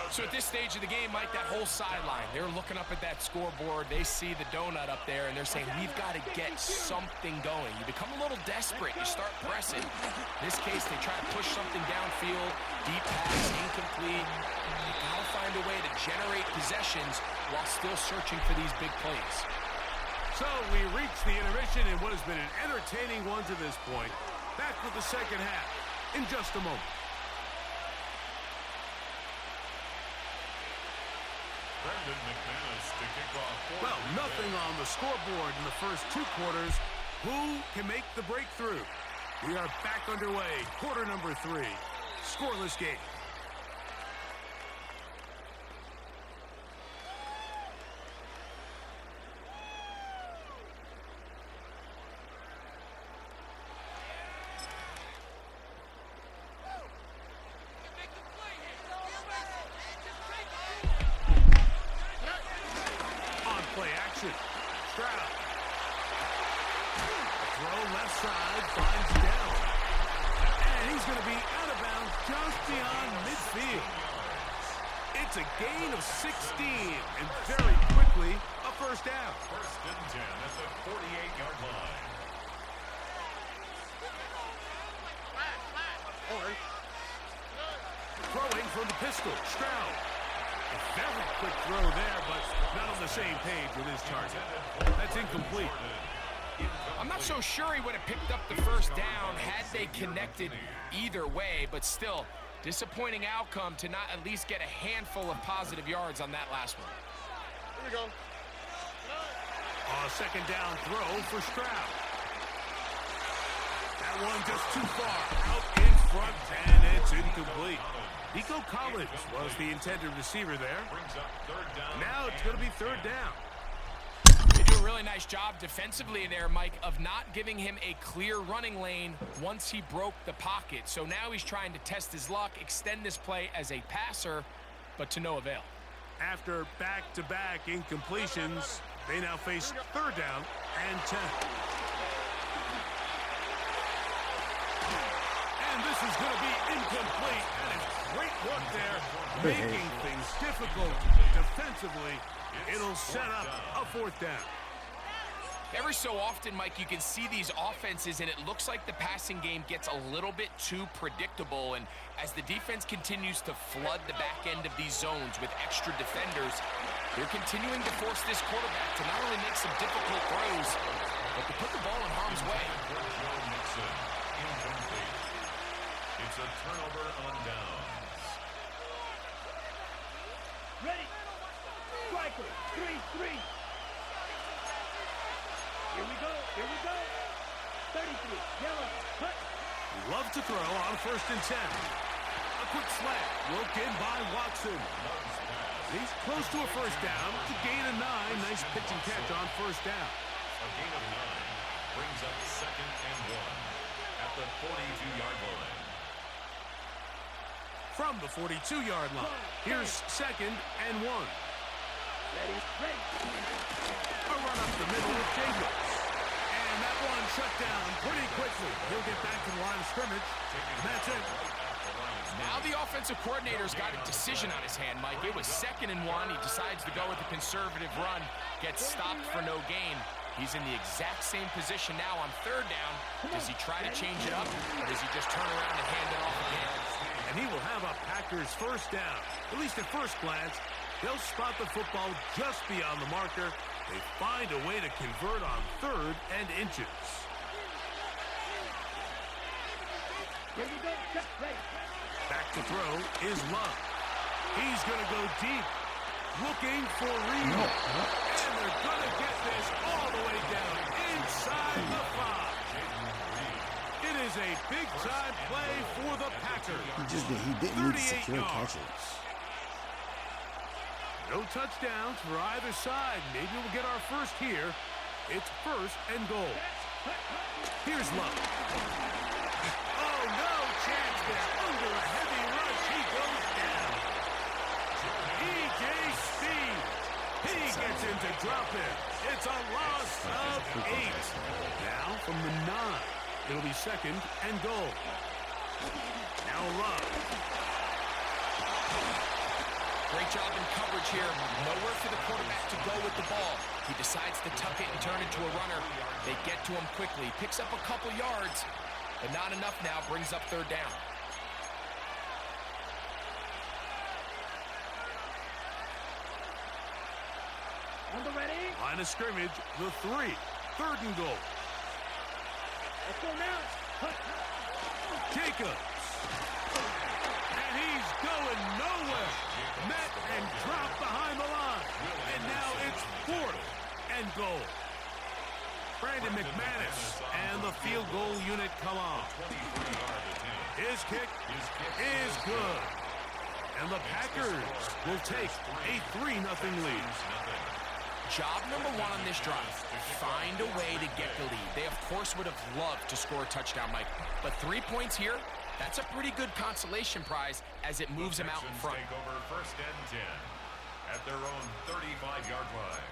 So at this stage of the game, Mike, that whole sideline, they're looking up at that scoreboard. They see the donut up there, and they're saying, we've got to get something going. You become a little desperate. You start pressing. In this case, they try to push something downfield. Deep pass, incomplete. You got to find a way to generate possessions while still searching for these big plays. So we reach the intermission in what has been an entertaining one to this point. Back with the second half in just a moment. Well, nothing on the scoreboard in the first two quarters. Who can make the breakthrough? We are back underway. Quarter number 3. Scoreless game. It's a gain of 16, and very quickly, a first down. First and 10 at the 48-yard line. Throwing from the pistol, Stroud. A very quick throw there, but not on the same page with his target. That's incomplete. I'm not so sure he would have picked up the first down had they connected either way, but still, disappointing outcome to not at least get a handful of positive yards on that last one. Here we go. A second down throw for Stroud. That one just too far out in front, and it's incomplete. Nico Collins was the intended receiver there. Now it's going to be third down. They do a really nice job defensively there, Mike, of not giving him a clear running lane once he broke the pocket. So now he's trying to test his luck, extend this play as a passer, but to no avail. After back-to-back incompletions, they now face third down and 10. And this is going to be incomplete. And it's great work there, making things difficult defensively. It'll set up a fourth down. Every so often, Mike, you can see these offenses, and it looks like the passing game gets a little bit too predictable. And as the defense continues to flood the back end of these zones with extra defenders, they're continuing to force this quarterback to not only make some difficult throws, but to put the ball in harm's way. It's a turnover on downs. Ready. Striker. 3-3. Here we go. Here we go. 33. Yellow. Cut. Love to throw on first and 10. A quick slant. Worked in by Watson. He's close to a first down. To gain a 9. Nice pitch and catch on first down. A gain of 9 brings up second and 1 at the 42-yard line. From the 42-yard line, here's second and 1. Ready. Ready. A run up the middle of Jacobs. And that one shut down pretty quickly. He'll get back to the line of scrimmage. That's it. Now the offensive coordinator's got a decision on his hand, Mike. It was second and 1. He decides to go with the conservative run. Gets stopped for no gain. He's in the exact same position now on third down. Does he try to change it up, or does he just turn around and hand it off again? And he will have a Packers first down. At least at first glance, they'll spot the football just beyond the marker. They find a way to convert on third and inches. Here we go. Check. Ready. Back to throw is Love. He's going to go deep, looking for Reed. And they're going to get this all the way down inside the 5. It is a big-time play for the Packers. He didn't need to secure catches. No touchdowns for either side. Maybe we'll get our first here. It's first and goal. Here's Love. Oh, no chance there. Under a heavy rush, he goes down. E.J. Speed. Lee gets into drop it. It's a loss of 8. Now from the 9. It'll be 2nd and goal. Now Love. Great job in coverage here. Nowhere for the quarterback to go with the ball. He decides to tuck it and turn it to a runner. They get to him quickly. Picks up a couple yards, but not enough now. Brings up 3rd down. On the ready. Line of scrimmage, the 3. 3rd and goal. Let's go now. Jacobs. And he's going nowhere. Met and dropped behind the line. And now it's 4th and goal. Brandon McManus and the field goal unit come on. His kick is good. And the Packers will take a 3-0 lead. Job number 1 on this drive, find a way to get the lead. They, of course, would have loved to score a touchdown, Mike. But 3 points here, that's a pretty good consolation prize as it moves them out in front. Take over 1st and 10 at their own 35-yard line.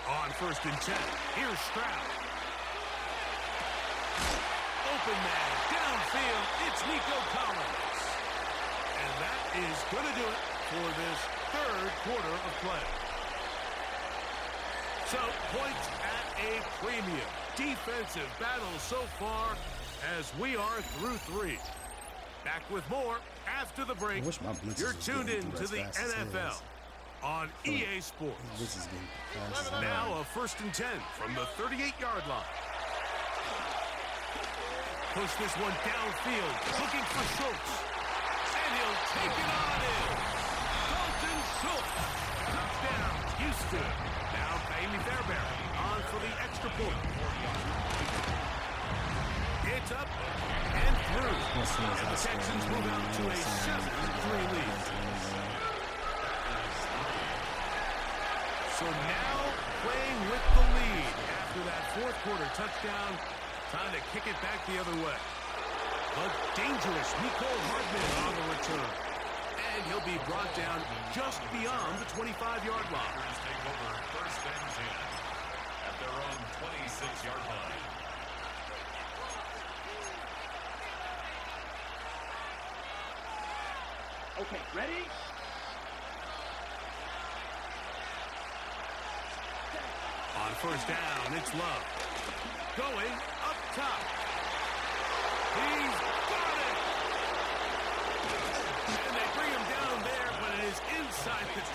On 1st and 10, here's Stroud. Open man, downfield, it's Nico Collins. And that is going to do it for this 3rd quarter of play. So, points at a premium. Defensive battle so far as we are through 3. Back with more after the break. You're tuned in to the NFL on EA Sports. Now a 1st and 10 from the 38-yard line. Push this one downfield, looking for Schultz. And he'll take it on in. Dalton Schultz. Touchdown, Houston. Now Bailey Fairbairn on for the extra point. It's up and through. And the Texans move out to a 7-3 lead. So now playing with the lead after that 4th quarter touchdown. Time to kick it back the other way. But dangerous Nicole Hardman on the return. And he'll be brought down just beyond the 25-yard line. Take over 1st and 10 at their own 26-yard line. Okay, ready? On 1st down, it's Love. Going up top. He's got it! And they bring him down there, but it is inside the 10.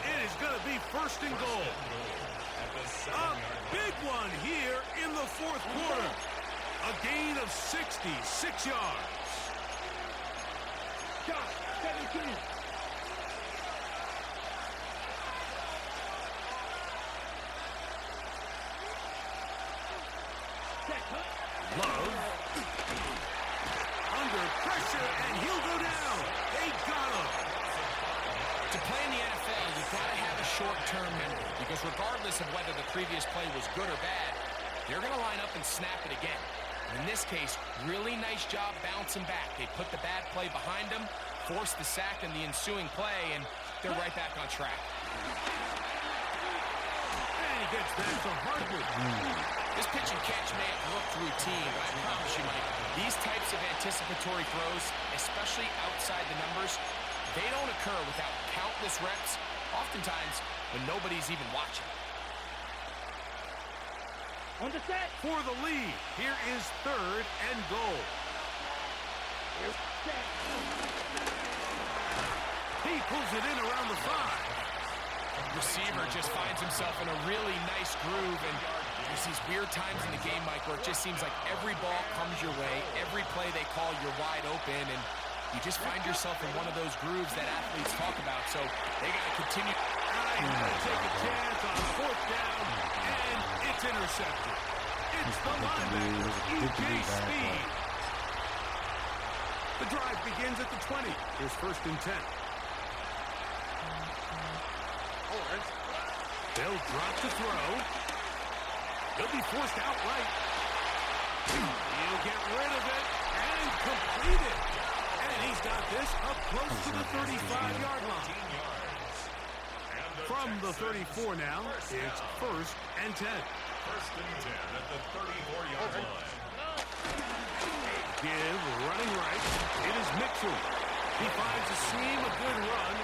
It is going to be 1st and goal. A big one here in the 4th quarter. A gain of 66 yards. Josh, 17. Love. Under pressure, and he'll go down. They got him. To play in the NFL, you've got to have a short-term memory because regardless of whether the previous play was good or bad, they're going to line up and snap it again. In this case, really nice job bouncing back. They put the bad play behind them, forced the sack in the ensuing play, and they're right back on track. And he gets back to Hardman. This pitch and catch may have looked routine, but I promise you, Mike, these types of anticipatory throws, especially outside the numbers, they don't occur without countless reps, oftentimes when nobody's even watching. On the set. For the lead, here is 3rd and goal. Set. He pulls it in around the 5. Receiver just finds himself in a really nice groove, and there's these weird times in the game, Mike, where it just seems like every ball comes your way, every play they call, you're wide open, and you just find yourself in one of those grooves that athletes talk about, so they got to continue. He's going to take a chance on 4th down, and it's intercepted. It's the linebacker, E.J. Speed. The drive begins at the 20. Here's 1st and 10. They'll drop to throw. He'll be forced outright. He'll get rid of it and complete it. And he's got this up close to the 35-yard line. From the 34 now, it's 1st and 10. 1st and 10 at the 34-yard line. Give running right. It is Mitchell. He finds a seam, a good run.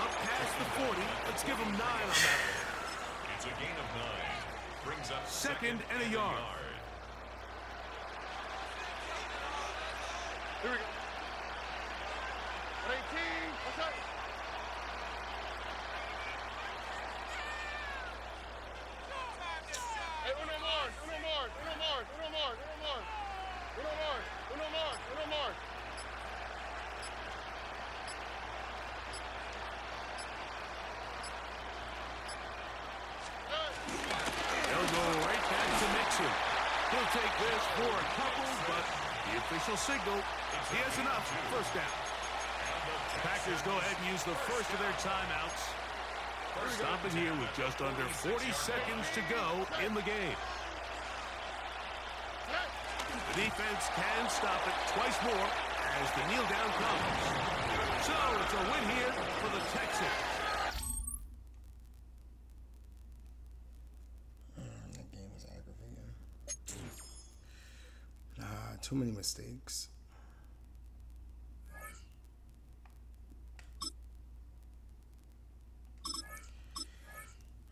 Up past the 40. Let's give him 9 on that one. It's a gain of 9. Brings up 2nd and a yard. Here we go. 18. What's that? Hey, uno more. They'll go right back to Nixon. He'll take this for a couple, but the official signal, he has enough. 1st down. Packers go ahead and use the first of their timeouts. Stopping here with just under 40 seconds to go in the game. The defense can stop it twice more as the kneel down comes. So it's a win here for the Texans. That game was aggravating. Too many mistakes.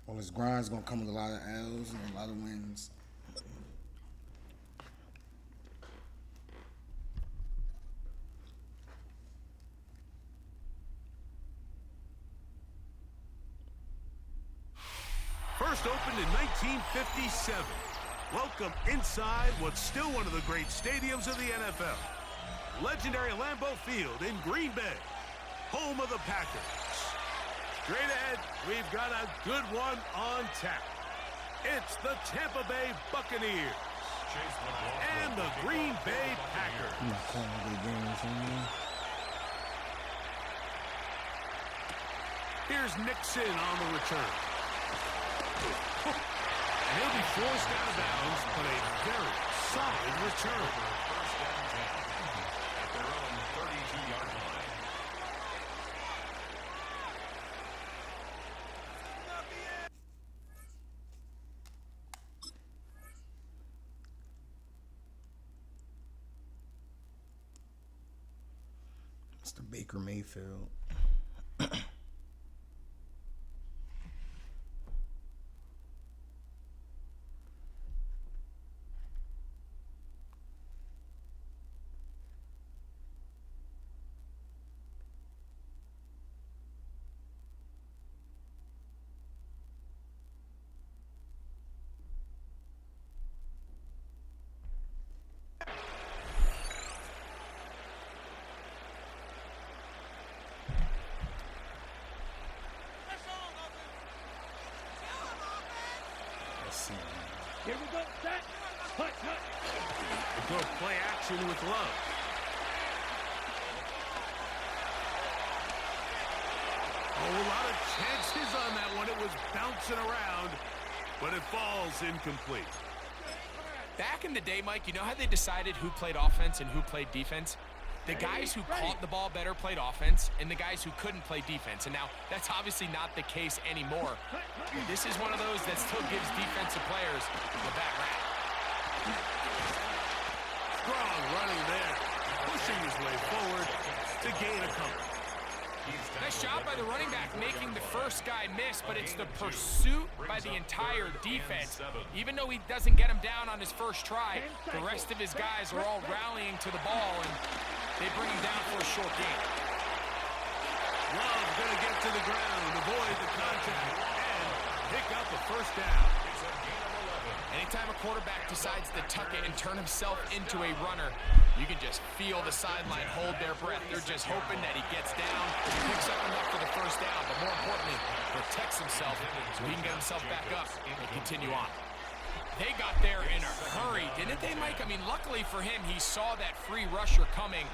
All this grind's gonna come with a lot of L's and a lot of wins. First opened in 1957. Welcome inside what's still one of the great stadiums of the NFL. Legendary Lambeau Field in Green Bay, home of the Packers. Straight ahead, we've got a good one on tap. It's the Tampa Bay Buccaneers and the Green Bay Packers. Here's Nixon on the return. And he'll be forced out of bounds, but a very solid return. 1st and 10 at their own 32-yard line. It's the Baker Mayfield. Here we go. Set. Hut, hut. Go play action with Love. Oh, a lot of chances on that one. It was bouncing around, but it falls incomplete. Back in the day, Mike, you know how they decided who played offense and who played defense? The guys who caught the ball better played offense, and the guys who couldn't play defense. And now, that's obviously not the case anymore. This is one of those that still gives defensive players a bad rap. Strong running there, pushing his way forward to gain a couple. Nice job by the running back making the first guy miss, but it's the pursuit by the entire defense. Even though he doesn't get him down on his first try, the rest of his guys are all rallying to the ball, and they bring him down for a short gain. Love going to get to the ground, avoid the contact, and pick up the 1st down. Anytime a quarterback decides to tuck it and turn himself into a runner, you can just feel the sideline hold their breath. They're just hoping that he gets down, picks up enough for the 1st down, but more importantly, protects himself so he can get himself back up and continue on. They got there in a hurry, didn't they, Mike? I mean, luckily for him, he saw that free rusher coming,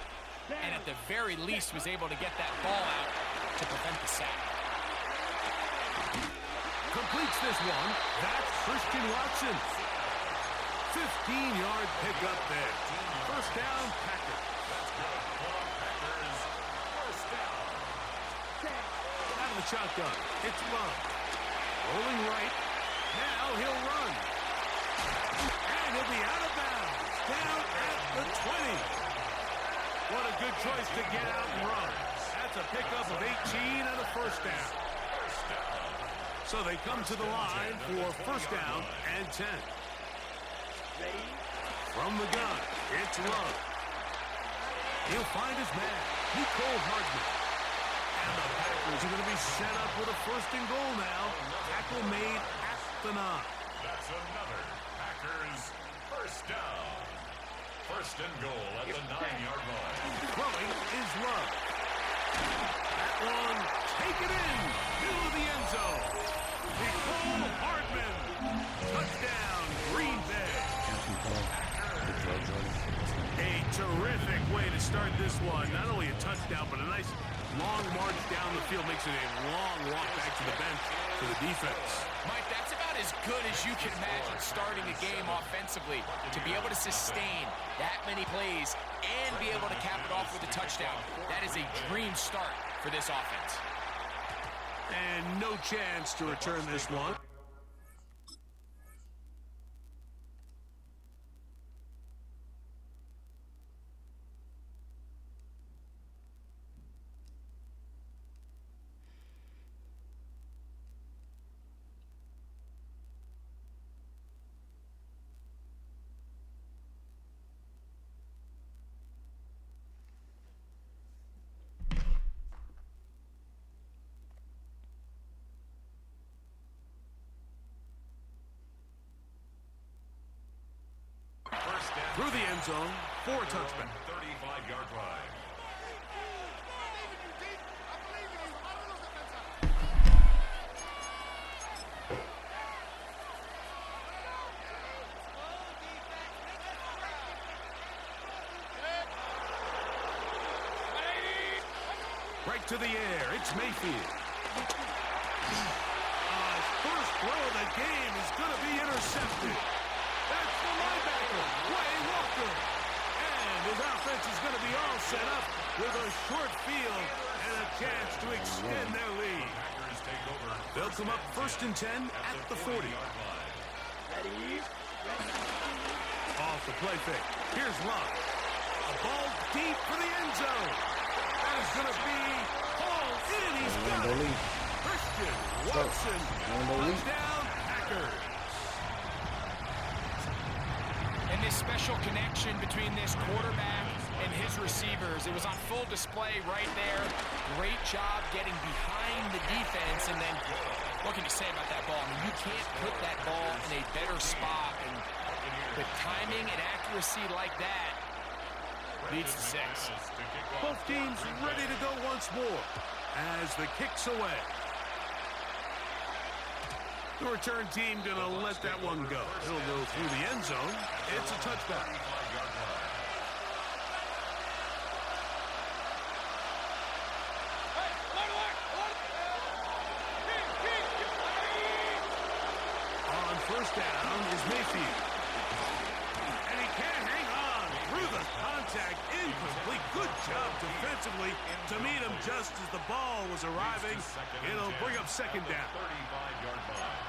and at the very least was able to get that ball out to prevent the sack. Completes this one. That's Christian Watson. 15-yard pickup there. First down, Packers. That's good for Packers. First down. Out of the shotgun. It's Love. Rolling right. Now he'll run. And he'll be out of bounds. Down at the 20. What a good choice to get out and run. That's a pickup of 18 and a first down. So they come to the line for first down and 10. From the gun, it's Love. He'll find his man, Nicole Hardman. And the Packers are going to be set up with a first and goal now. Tackle made at the 9. That's another Packers first down. First and goal at the 9-yard line. Throwing is Love. That one, take it in, middle of the end zone. Nicole Hardman. Touchdown, Green Bay. A terrific way to start this one. Not only a touchdown, but a nice long march down the field. Makes it a long walk back to the bench for the defense. Mike, that's about as good as you can imagine starting a game offensively. To be able to sustain that many plays and be able to cap it off with a touchdown, that is a dream start for this offense. And no chance to return this one. Through the end zone for a touchback. 35-yard line. Right to the air. It's Mayfield. First throw of the game is going to be intercepted. That's the linebacker, Wayne Walker. And his offense is going to be all set up with a short field and a chance to extend their lead. They'll come up first and 10 at the 40. Off the play fake. Here's Love. A ball deep for the end zone. That is going to be hauled in. He's got it. Christian Watson. Touchdown, Packers. And this special connection between this quarterback and his receivers, it was on full display right there. Great job getting behind the defense. And then what can you say about that ball? I mean, you can't put that ball in a better spot. And with timing and accuracy like that, leads to 6. Both teams ready to go once more as the kick's away. The return team going to let that one go. It'll go through the end zone. It's a touchback. On first down is Mayfield. And he can't hang on through the contact. Incomplete. Good job defensively to meet him just as the ball was arriving. It'll bring up second down.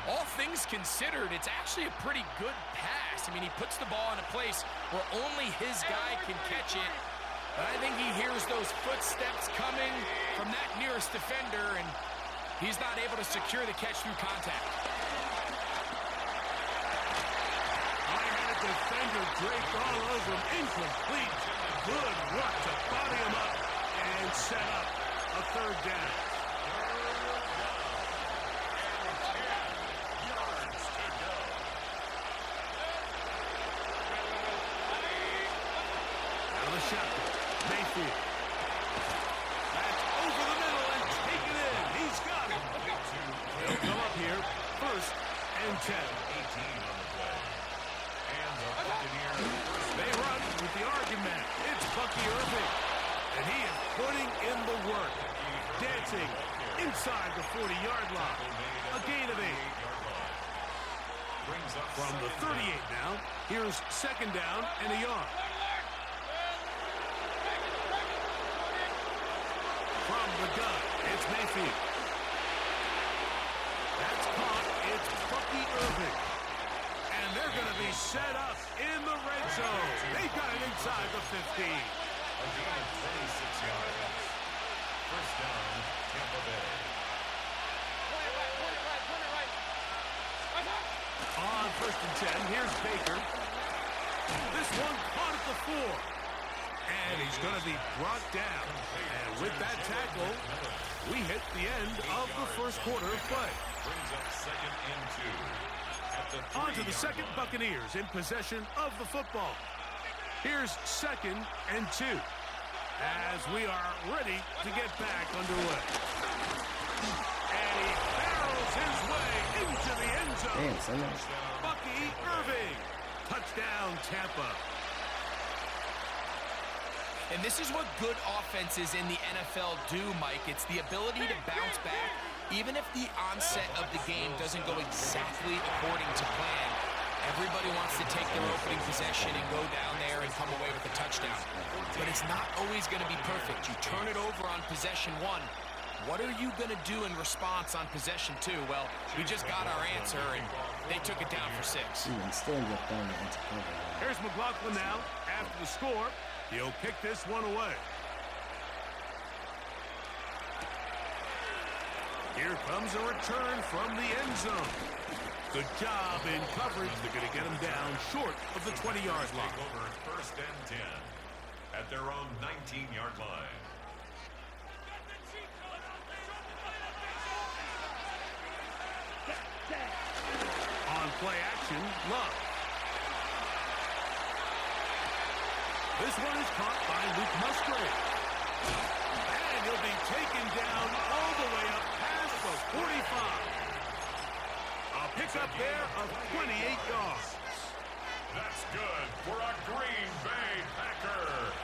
All things considered, it's actually a pretty good pass. I mean, he puts the ball in a place where only his guy can catch it. But I think he hears those footsteps coming from that nearest defender, and he's not able to secure the catch through contact. I had a defender draped all over him. Incomplete. Good work to body him up and set up a third down. Shotgun. Mayfield. That's over the middle and take it in. He's got it. He'll come up here. First and 10. 18 on the play. And the Buccaneers. They run with the argument. It's Bucky Irving. And he is putting in the work. Dancing inside the 40-yard line. A gain of 8. From the 38 now, here's second down and a yard. From the gun, it's Mayfield. That's caught. It's Bucky Irving. And they're going to be set up in the red zone. They got it inside the 15. A gain of 26 yards. First down, Tampa Bay. On first and 10, here's Baker. This one caught at the 4. And he's going to be brought down. And with that tackle, we hit the end of the first quarter of play. Brings up second and 2. On to the second, Buccaneers in possession of the football. Here's second and 2 as we are ready to get back underway. And he barrels his way into the end zone. Bucky Irving. Touchdown, Tampa. And this is what good offenses in the NFL do, Mike. It's the ability to bounce back, even if the onset of the game doesn't go exactly according to plan. Everybody wants to take their opening possession and go down there and come away with a touchdown. But it's not always going to be perfect. You turn it over on possession 1. What are you going to do in response on possession 2? Well, we just got our answer, and they took it down for 6. Here's McLaughlin now after the score. He'll kick this one away. Here comes a return from the end zone. Good job in coverage. They're going to get him down short of the 20-yard line. Take over first and 10 at their own 19-yard line. On play action, Love. This one is caught by Luke Musgrave. And he'll be taken down all the way up past the 45. A pickup there of 28 yards. That's good for a Green Bay Packer.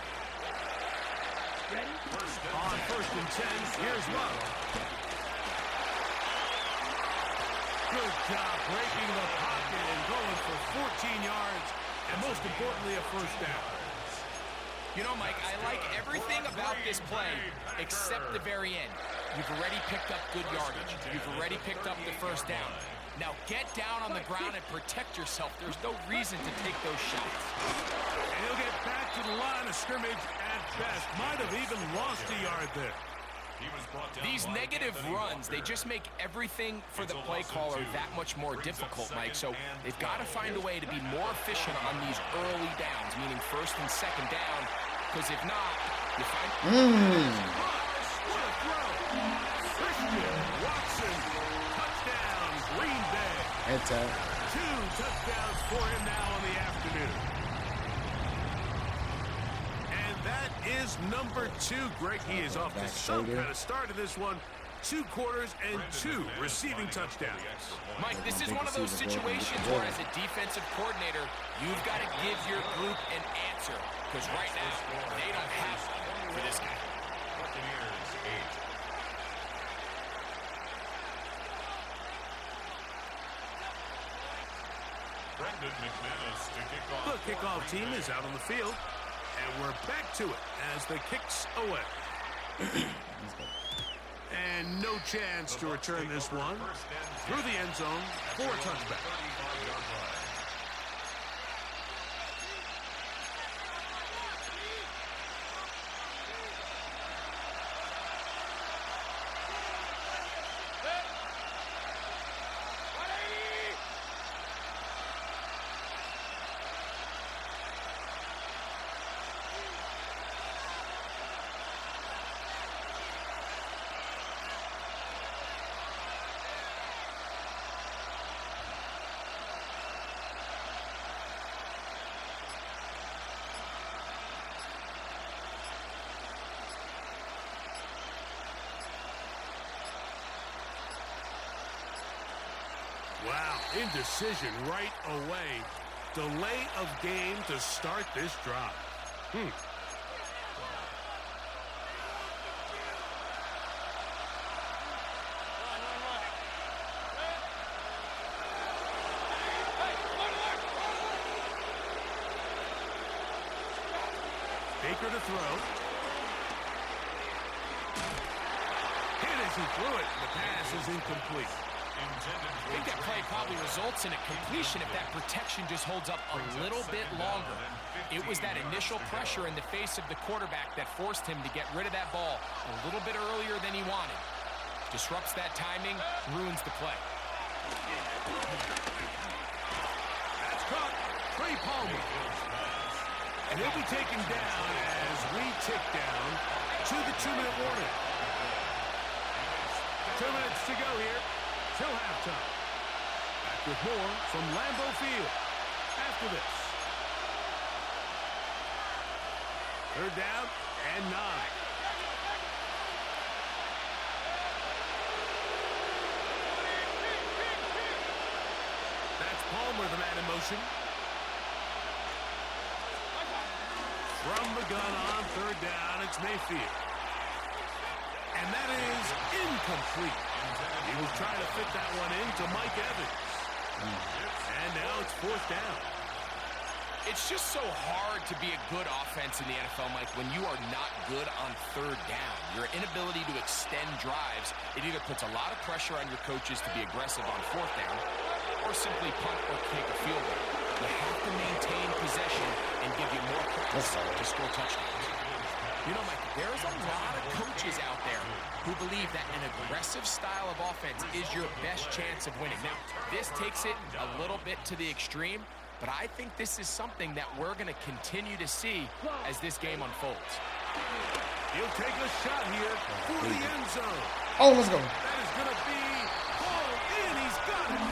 On first and 10, here's Love. Good job breaking the pocket and going for 14 yards. And most importantly, a first down. You know, Mike, I like everything about this play except the very end. You've already picked up good yardage. You've already picked up the first down. Now get down on the ground and protect yourself. There's no reason to take those shots. And he'll get back to the line of scrimmage at best. Might have even lost a yard there. These negative runs, they just make everything for the play caller that much more difficult, Mike. So they've got to find a way to be more efficient on these early downs, meaning first and second down, because if not, you find... What a throw! Christian Watson, touchdown, Green Bay. 2 touchdowns for him now in the afternoon. And that is number 2. Greg, he is off to some kind of start of this one. 2 quarters and 2 receiving touchdowns. Mike, this is one of those situations where as a defensive coordinator, you've got to give your group an answer. Because right now, they don't have one for this guy. Buccaneers 8. Brendan McManus to kick off. The kickoff team is out on the field. And we're back to it as the kicks away. And no chance to return this one through the end zone for a touchback. Wow, indecision right away. Delay of game to start this drive. Baker to throw. Hit as he threw it. The pass is incomplete. I think that play probably results in a completion if that protection just holds up a little bit longer. It was that initial pressure in the face of the quarterback that forced him to get rid of that ball a little bit earlier than he wanted. Disrupts that timing, ruins the play. That's caught. Trey Palmer. And he'll be taken down as we tick down to the 2-minute warning. 2 minutes to go here till halftime. Back with more from Lambeau Field after this. 3rd down and 9. That's Palmer, the man in motion. From the gun on 3rd down, it's Mayfield. And that is incomplete. He was trying to fit that one into Mike Evans. And now it's 4th down. It's just so hard to be a good offense in the NFL, Mike, when you are not good on 3rd down. Your inability to extend drives, it either puts a lot of pressure on your coaches to be aggressive on 4th down or simply punt or kick a field goal. You have to maintain possession and give you more practice to score touchdowns. You know, Mike, there's a lot of coaches out there who believe that an aggressive style of offense is your best chance of winning. Now, this takes it a little bit to the extreme, but I think this is something that we're going to continue to see as this game unfolds. He'll take a shot here for the end zone. Oh, let's go. That is going to be hauled in. He's got it.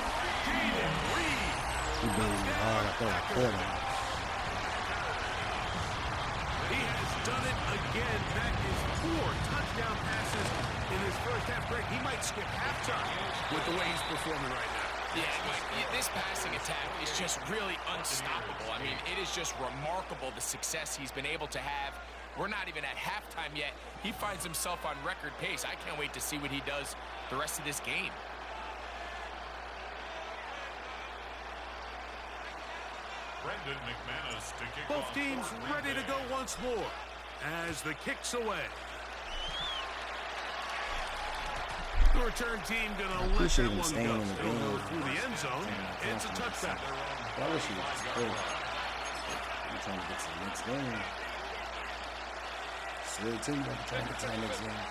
Jaden Reed. He beat me hard. I thought I caught him. He has done it again. That is 4 touchdown passes in his first half break. He might skip halftime with the way he's performing right now. Yeah, this passing attack is just really unstoppable. I mean, it is just remarkable the success he's been able to have. We're not even at halftime yet. He finds himself on record pace. I can't wait to see what he does the rest of this game. Brendan McManus to kick Both off teams for ready to go once more as the kick's away. The return team going to let that one go. It'll go through the end zone. It's a touchdown. I wish he was good. I'm trying to get to the next game. Swear to you, I'm trying to get to the next game.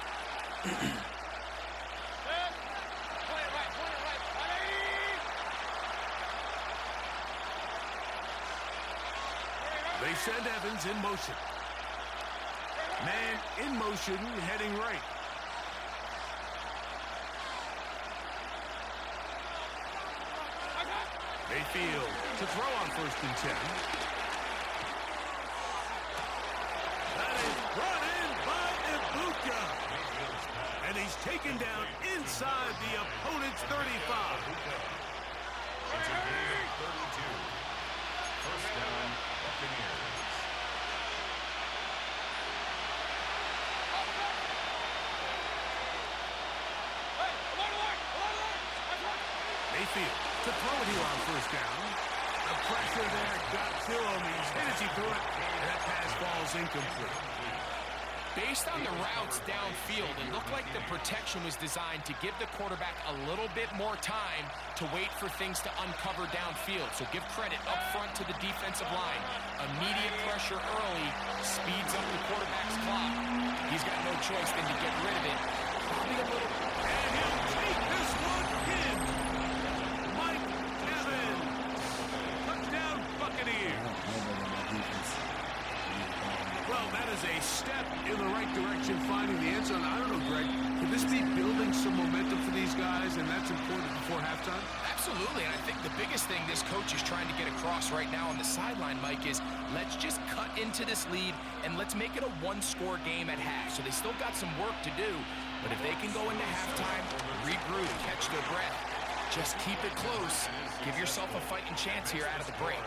They send Evans in motion. Man in motion, heading right. Mayfield to throw on 1st and 10. That is brought in by Ibuka. And he's taken down inside the opponent's 35. It's a gain of 32. 1st down, Buccaneers. Mayfield to throw it here on 1st down. The pressure there got to him. He's hit as he threw it. And that pass falls incomplete. Based on the routes downfield, it looked like the protection was designed to give the quarterback a little bit more time to wait for things to uncover downfield. So give credit up front to the defensive line. Immediate pressure early speeds up the quarterback's clock. He's got no choice than to get rid of it. Probably a little. And he'll take this one in. Mike Evans. Touchdown, Buccaneers. Well, that is a step in the right direction, finding the end zone. I don't know, Greg, could this be building some momentum for these guys, and that's important before halftime? Absolutely, and I think the biggest thing this coach is trying to get across right now on the sideline, Mike, is let's just cut into this lead, and let's make it a one-score game at half. So they still got some work to do, but if they can go into halftime, regroup, catch their breath, just keep it close, give yourself a fighting chance here out of the break.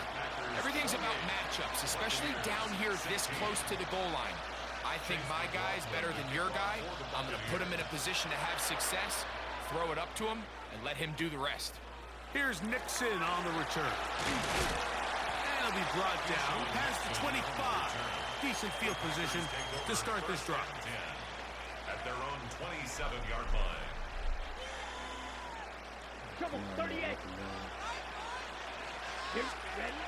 Everything's about matchups, especially down here this close to the goal line. I think my guy's better than your guy. I'm going to put him in a position to have success, throw it up to him, and let him do the rest. Here's Nixon on the return. And he'll be brought down past the 25. Decent field position to start this drive. At their own 27-yard line. Trouble, 38. Here's ready.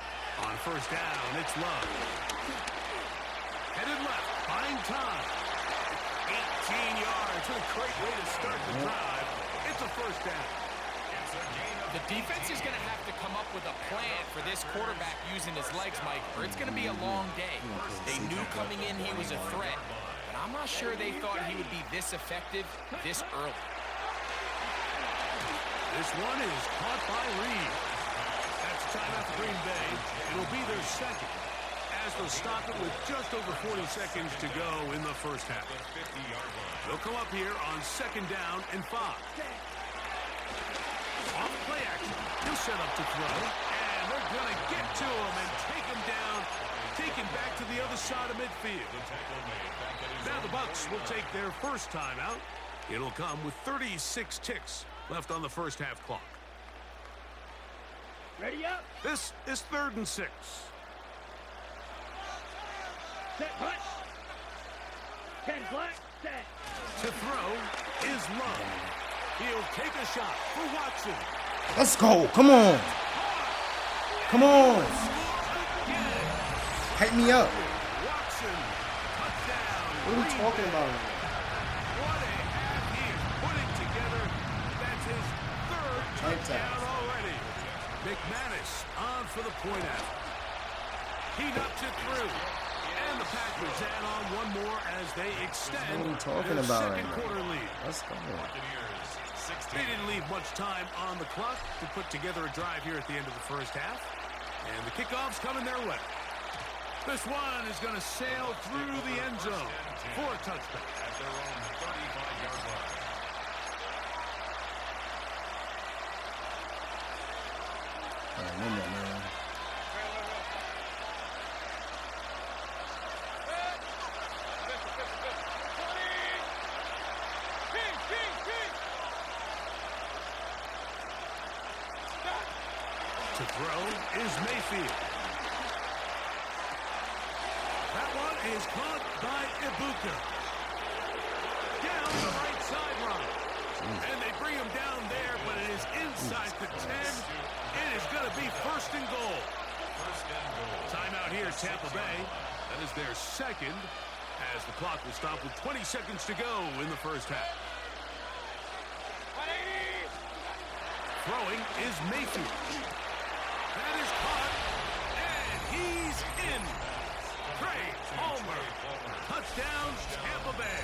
On first down, it's Love. Headed left, buying time. 18 yards, a great way to start the drive. It's a first down. The defense is going to have to come up with a plan for this quarterback using his legs, Mike, or it's going to be a long day. They knew coming in he was a threat, but I'm not sure they thought he would be this effective this early. This one is caught by Reed. That's a timeout for Green Bay. It'll be their second, as they'll stop it with just over 40 seconds to go in the first half. They'll come up here on second down and 5. Off play action. He'll set up to throw. And they're going to get to him and take him down. Taken back to the other side of midfield. Now the Bucs will take their first timeout. It'll come with 36 ticks left on the first half clock. Ready up. This is 3rd and 6. Set punch. 10 black. Set. To throw is Love. He'll take a shot for Watson. Let's go. Come on. Come on. Hype me up. Watson, touchdown. What are we talking about? What a half he is putting together. That's his 3rd touchdown already. McManus on for the point after. He knocks it through. And the Packers add on one more as they extend What are we talking their about second right now? quarter lead. Let's go. They didn't leave much time on the clock to put together a drive here at the end of the first half. And the kickoff's coming their way. This one is going to sail through the end zone for a touchdown. At their own 35-yard line. All right, no more, man. To throw is Mayfield. That one is caught by Ibuka. Down the right sideline. And they bring him down there, but it is inside the 10. It is going to be 1st and goal. Timeout here, Tampa Bay. That is their second, as the clock will stop with 20 seconds to go in the first half. Throwing is Mayfield. That is caught, and he's in. Trey Palmer. Touchdown, Tampa Bay.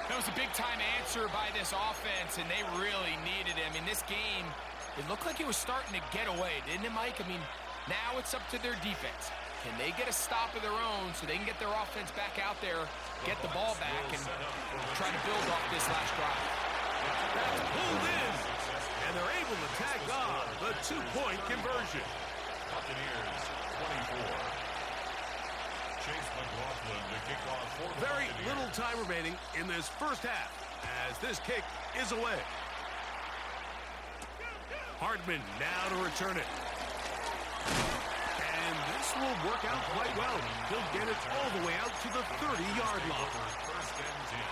That was a big-time answer by this offense, and they really needed him. In this game, it looked like it was starting to get away, didn't it, Mike? I mean, now it's up to their defense. Can they get a stop of their own so they can get their offense back out there, get the ball back, and try to build off this last drive? That's pulled in, and they're able to tag on the 2-point conversion. Buccaneers 24. Chase McLaughlin to kick off for the Very Buccaneers. little time remaining in this first half as this kick is away. Hardman now to return it. And this will work out quite well. He'll get it all the way out to the 30-yard line. 1st and 10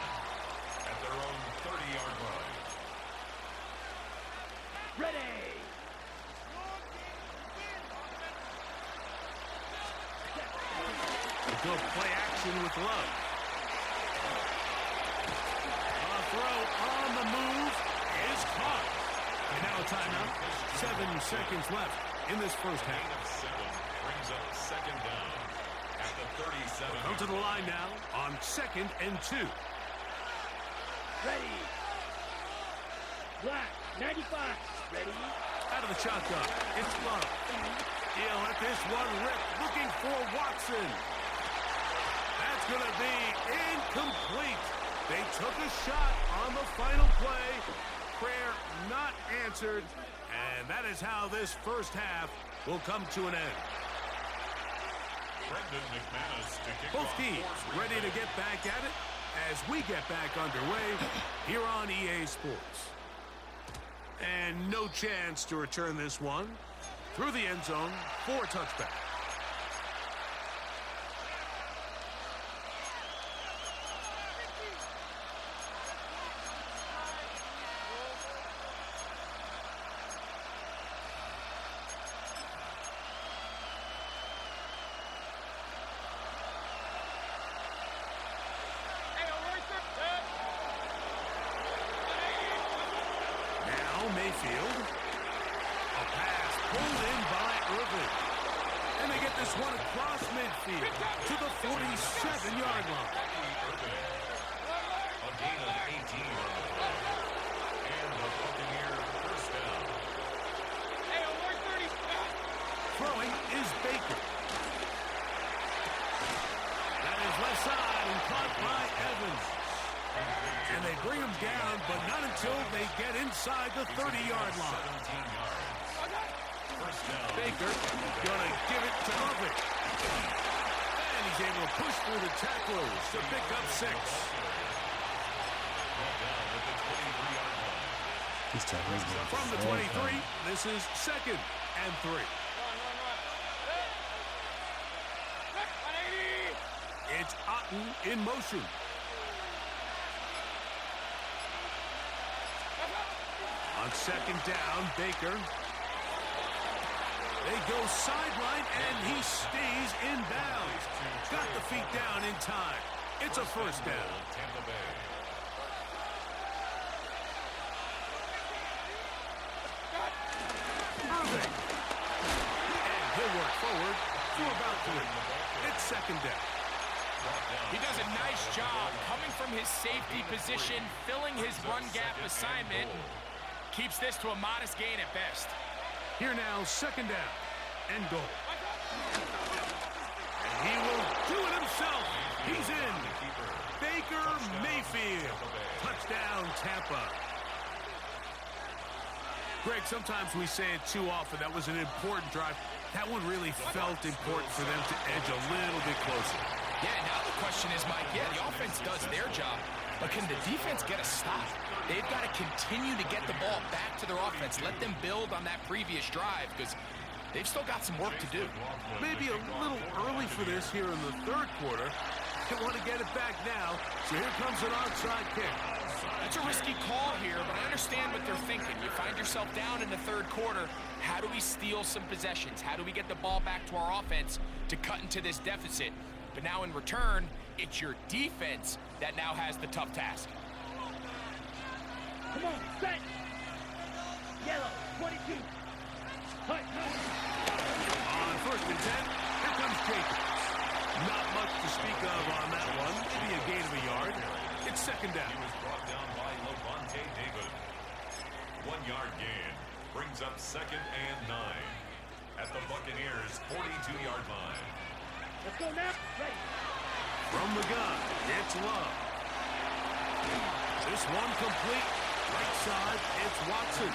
at their own 30-yard line. Ready. Go play action with Love. A throw on the move is caught. And now a timeout. 7 seconds left in this first half. Gain of 7 brings up 2nd down at the 37. Come to the line now on 2nd and 2. Ready. Black. 95. Ready. Out of the shotgun, it's Love. He'll let this one rip, looking for Watson. That's going to be incomplete. They took a shot on the final play. Prayer not answered. And that is how this first half will come to an end. Brendan McManus to kick Both off teams for ready to get back at it as we get back underway here on EA Sports. And no chance to return this one. through the end zone for a touchback. Mayfield. A pass pulled in by Irvin. And they get this one across midfield to the 47-yard line. A gain of 18 on the play. And the Buccaneer first down. Throwing is Baker. That is left side and caught by Evans. And they bring him down, but not until they get inside the 30-yard line. Baker gonna give it to Irvin. And he's able to push through the tacklers to pick up 6. From the 23, this is 2nd and 3. It's Otten in motion. On 2nd down, Baker. They go sideline, and he stays in bounds. Got the feet down in time. It's a first down. Irving. And he'll work forward for about 3. It's 2nd down. He does a nice job coming from his safety position, filling his run gap assignment. Keeps this to a modest gain at best. Here now, 2nd down and goal. And he will do it himself. He's in. Baker Mayfield. Touchdown, Tampa. Greg, sometimes we say it too often. That was an important drive. That one really felt important for them to edge a little bit closer. Yeah, now the question is, Mike, the offense does their job, but can the defense get a stop? They've got to continue to get the ball back to their offense. Let them build on that previous drive because they've still got some work to do. Maybe a little early for this here in the 3rd quarter. They want to get it back now, so here comes an onside kick. That's a risky call here, but I understand what they're thinking. You find yourself down in the 3rd quarter. How do we steal some possessions? How do we get the ball back to our offense to cut into this deficit? But now in return, it's your defense that now has the tough task. Come on, set. Yellow, 22. Hut. On 1st and 10, here comes Jacobs. Not much to speak of on that one. Maybe a gain of a yard. It's 2nd down. He was brought down by Levante David. 1-yard gain brings up 2nd and 9 at the Buccaneers' 42-yard line. Let's go now. Ready. From the gun, it's Love. This one complete. Right side, it's Watson.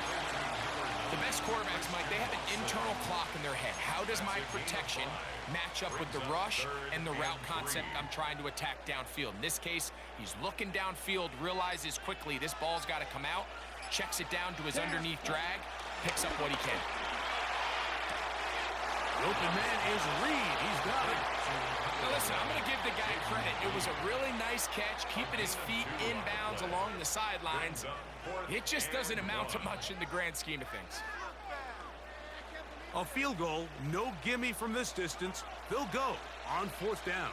The best quarterbacks, Mike, they have an internal clock in their head. How does my protection match up with the rush and the route concept I'm trying to attack downfield? In this case, he's looking downfield, realizes quickly this ball's got to come out, checks it down to his underneath drag, picks up what he can. The open man is Reed. He's got it. Now listen, I'm going to give the guy credit. It was a really nice catch, keeping his feet inbounds along the sidelines. It just doesn't amount to much in the grand scheme of things. A field goal, no gimme from this distance. They'll go on 4th down.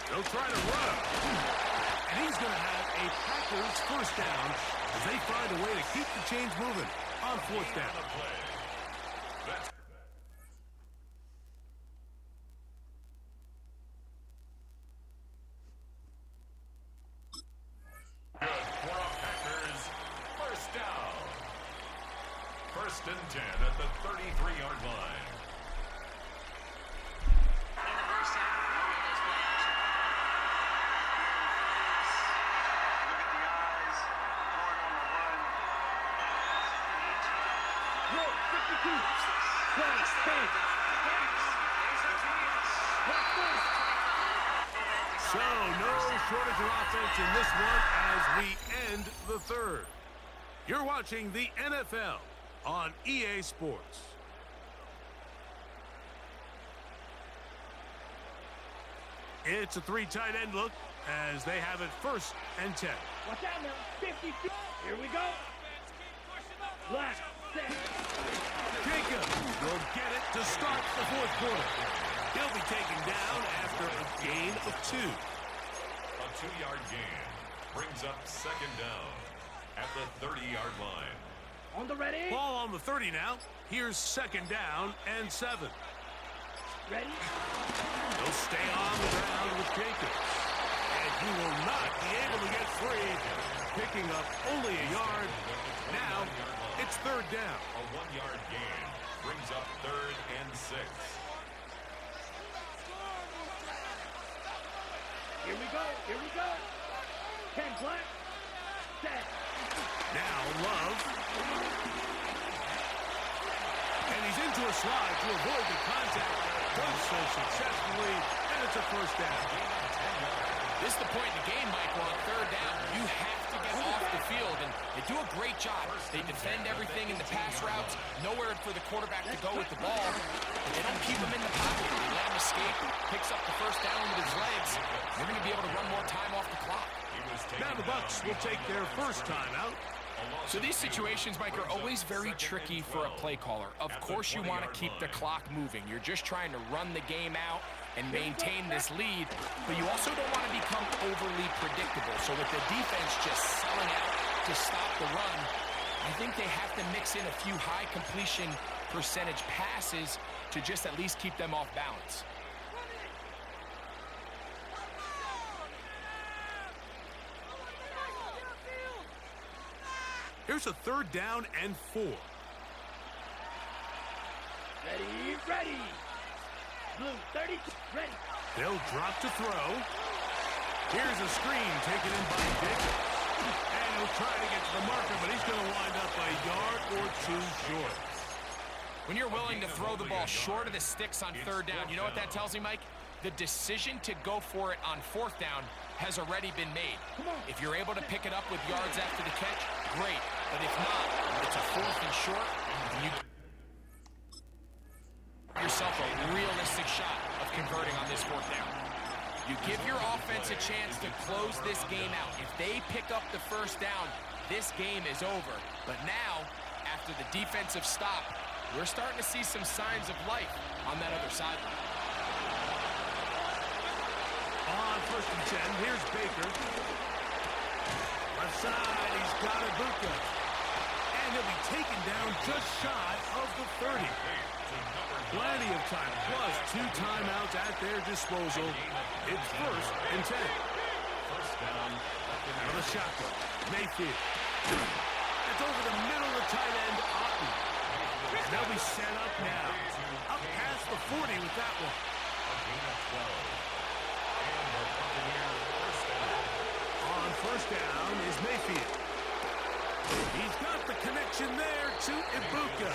They'll try to run. And he's going to have a Packers first down as they find a way to keep the chains moving on 4th down. Good for a Packers first down. 1st and 10 at the 33-yard line. So, no shortage of offense in this one as we end the 3rd. You're watching the NFL on EA Sports. It's a 3 tight end look as they have it 1st and 10. Watch out now. 50 feet. Here we go. Black. Set. Jacob will get it to start the 4th quarter. He'll be taken down after a gain of 2. A 2-yard gain brings up 2nd down at the 30-yard line. On the ready. Ball on the 30 now. Here's 2nd down and 7. Ready. He'll stay on the ground with Jacobs. And he will not be able to get free, picking up only a yard. Now, it's 3rd down. A 1-yard gain brings up 3rd and 6. Here we go. Here we go. 10 black. Set. Now Love. And he's into a slide to avoid the contact. Does so successfully, and it's a 1st down. This is the point in the game, Mike, where on 3rd down, you have to get off the field, and they do a great job. They defend everything in the pass routes, nowhere for the quarterback to go with the ball, but they don't keep him in the pocket. They let him escape, picks up the 1st down with his legs. You're going to be able to run more time off the clock. Now the Bucs will take their 1st timeout. So these situations, Mike, are always very tricky for a play caller. Of course you want to keep the clock moving. You're just trying to run the game out and maintain this lead, but you also don't want to become overly predictable. So with the defense just selling out to stop the run, I think they have to mix in a few high completion percentage passes to just at least keep them off balance. Here's a 3rd down and 4. Ready. Ready. Blue 30. Ready. They'll drop to throw. Here's a screen taken in by Jacobs. And he'll try to get to the marker, but he's going to wind up a yard or 2 short. When you're willing to throw the ball short of the sticks on 3rd down, you know what that tells me, Mike? The decision to go for it on 4th down has already been made. If you're able to pick it up with yards after the catch, great. But if not, it's a 4th and short, and you yourself a realistic shot of converting on this 4th down. You give your offense a chance to close this game out. If they pick up the 1st down, this game is over. But now, after the defensive stop, we're starting to see some signs of life on that other sideline. On 1st and 10, here's Baker. Left side, he's got Ibuka. And he'll be taken down just shy of the 30. Plenty of time, plus 2 timeouts at their disposal. It's 1st and 10. 1st down. On the shotgun, Mayfield. It's over the middle of the tight end, Otten. And they'll be set up now. Up past the 40 with that one. On 1st down is Mayfield. He's got the connection there to Ibuka.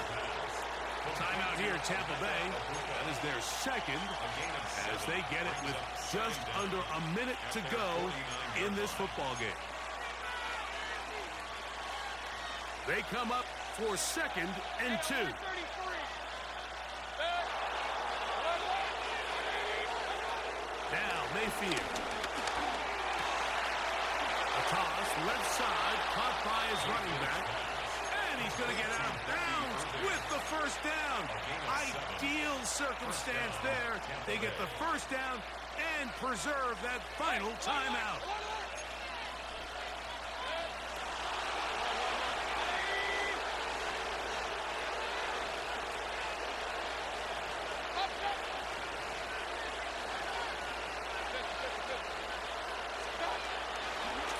Timeout here, Tampa Bay. That is their 2nd as they get it with just under a minute to go in this football game. They come up for 2nd and 2. Now Mayfield. A toss, left side, caught by his running back. And he's going to get out of bounds with the 1st down. Ideal circumstance there. They get the 1st down and preserve that final timeout.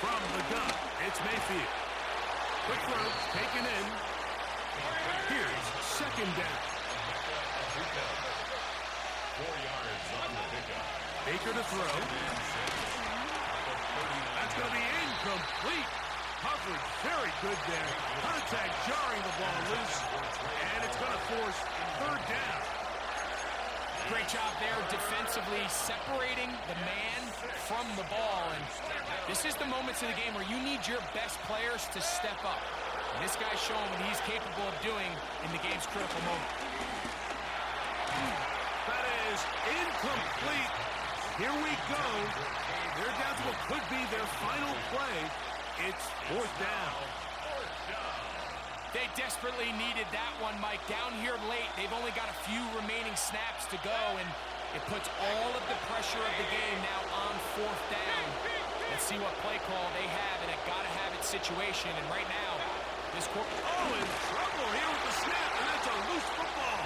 From the gun, it's Mayfield. Quick throw, taken in. Here's 2nd down. 4 yards on the pickup. Baker to throw. That's going to be incomplete. Coverage very good there. Contact jarring the ball loose. And it's going to force 3rd down. Great job there defensively, separating the man from the ball. And this is the moments of the game where you need your best players to step up. And this guy's showing what he's capable of doing in the game's critical moment. That is incomplete. Here we go. They're down to what could be their final play. It's 4th down. They desperately needed that one, Mike. Down here late, they've only got a few remaining snaps to go, and it puts all of the pressure of the game now on 4th down. Let's see what play call they have in a gotta-have-it situation. And right now, this quarter... Oh, in trouble here with the snap, and that's a loose football.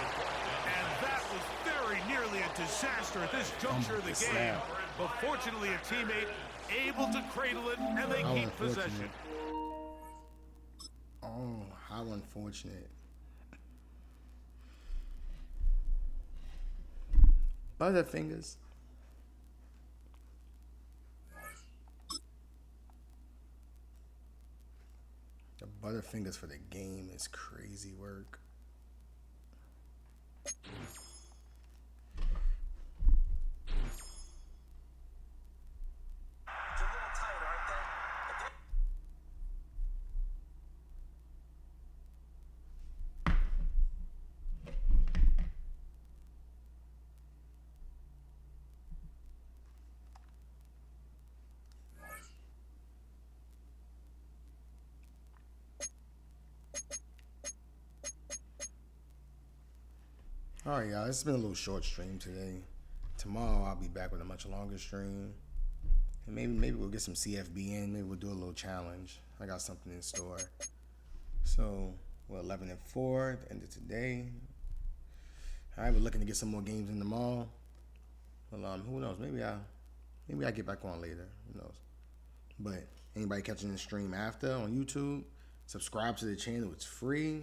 And that was very nearly a disaster at this juncture of the game. But fortunately, a teammate able to cradle it, and they keep possession. Oh, how unfortunate. Butterfingers. The Butterfingers for the game is crazy work. Alright, y'all, it's been a little short stream today. Tomorrow I'll be back with a much longer stream. And maybe we'll get some CFB in. Maybe we'll do a little challenge. I got something in store. So we're 11-4 at the end of today. Alright, we're looking to get some more games in tomorrow. Well, who knows? Maybe I get back on later. Who knows? But anybody catching the stream after on YouTube, subscribe to the channel. It's free.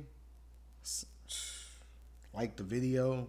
Like the video,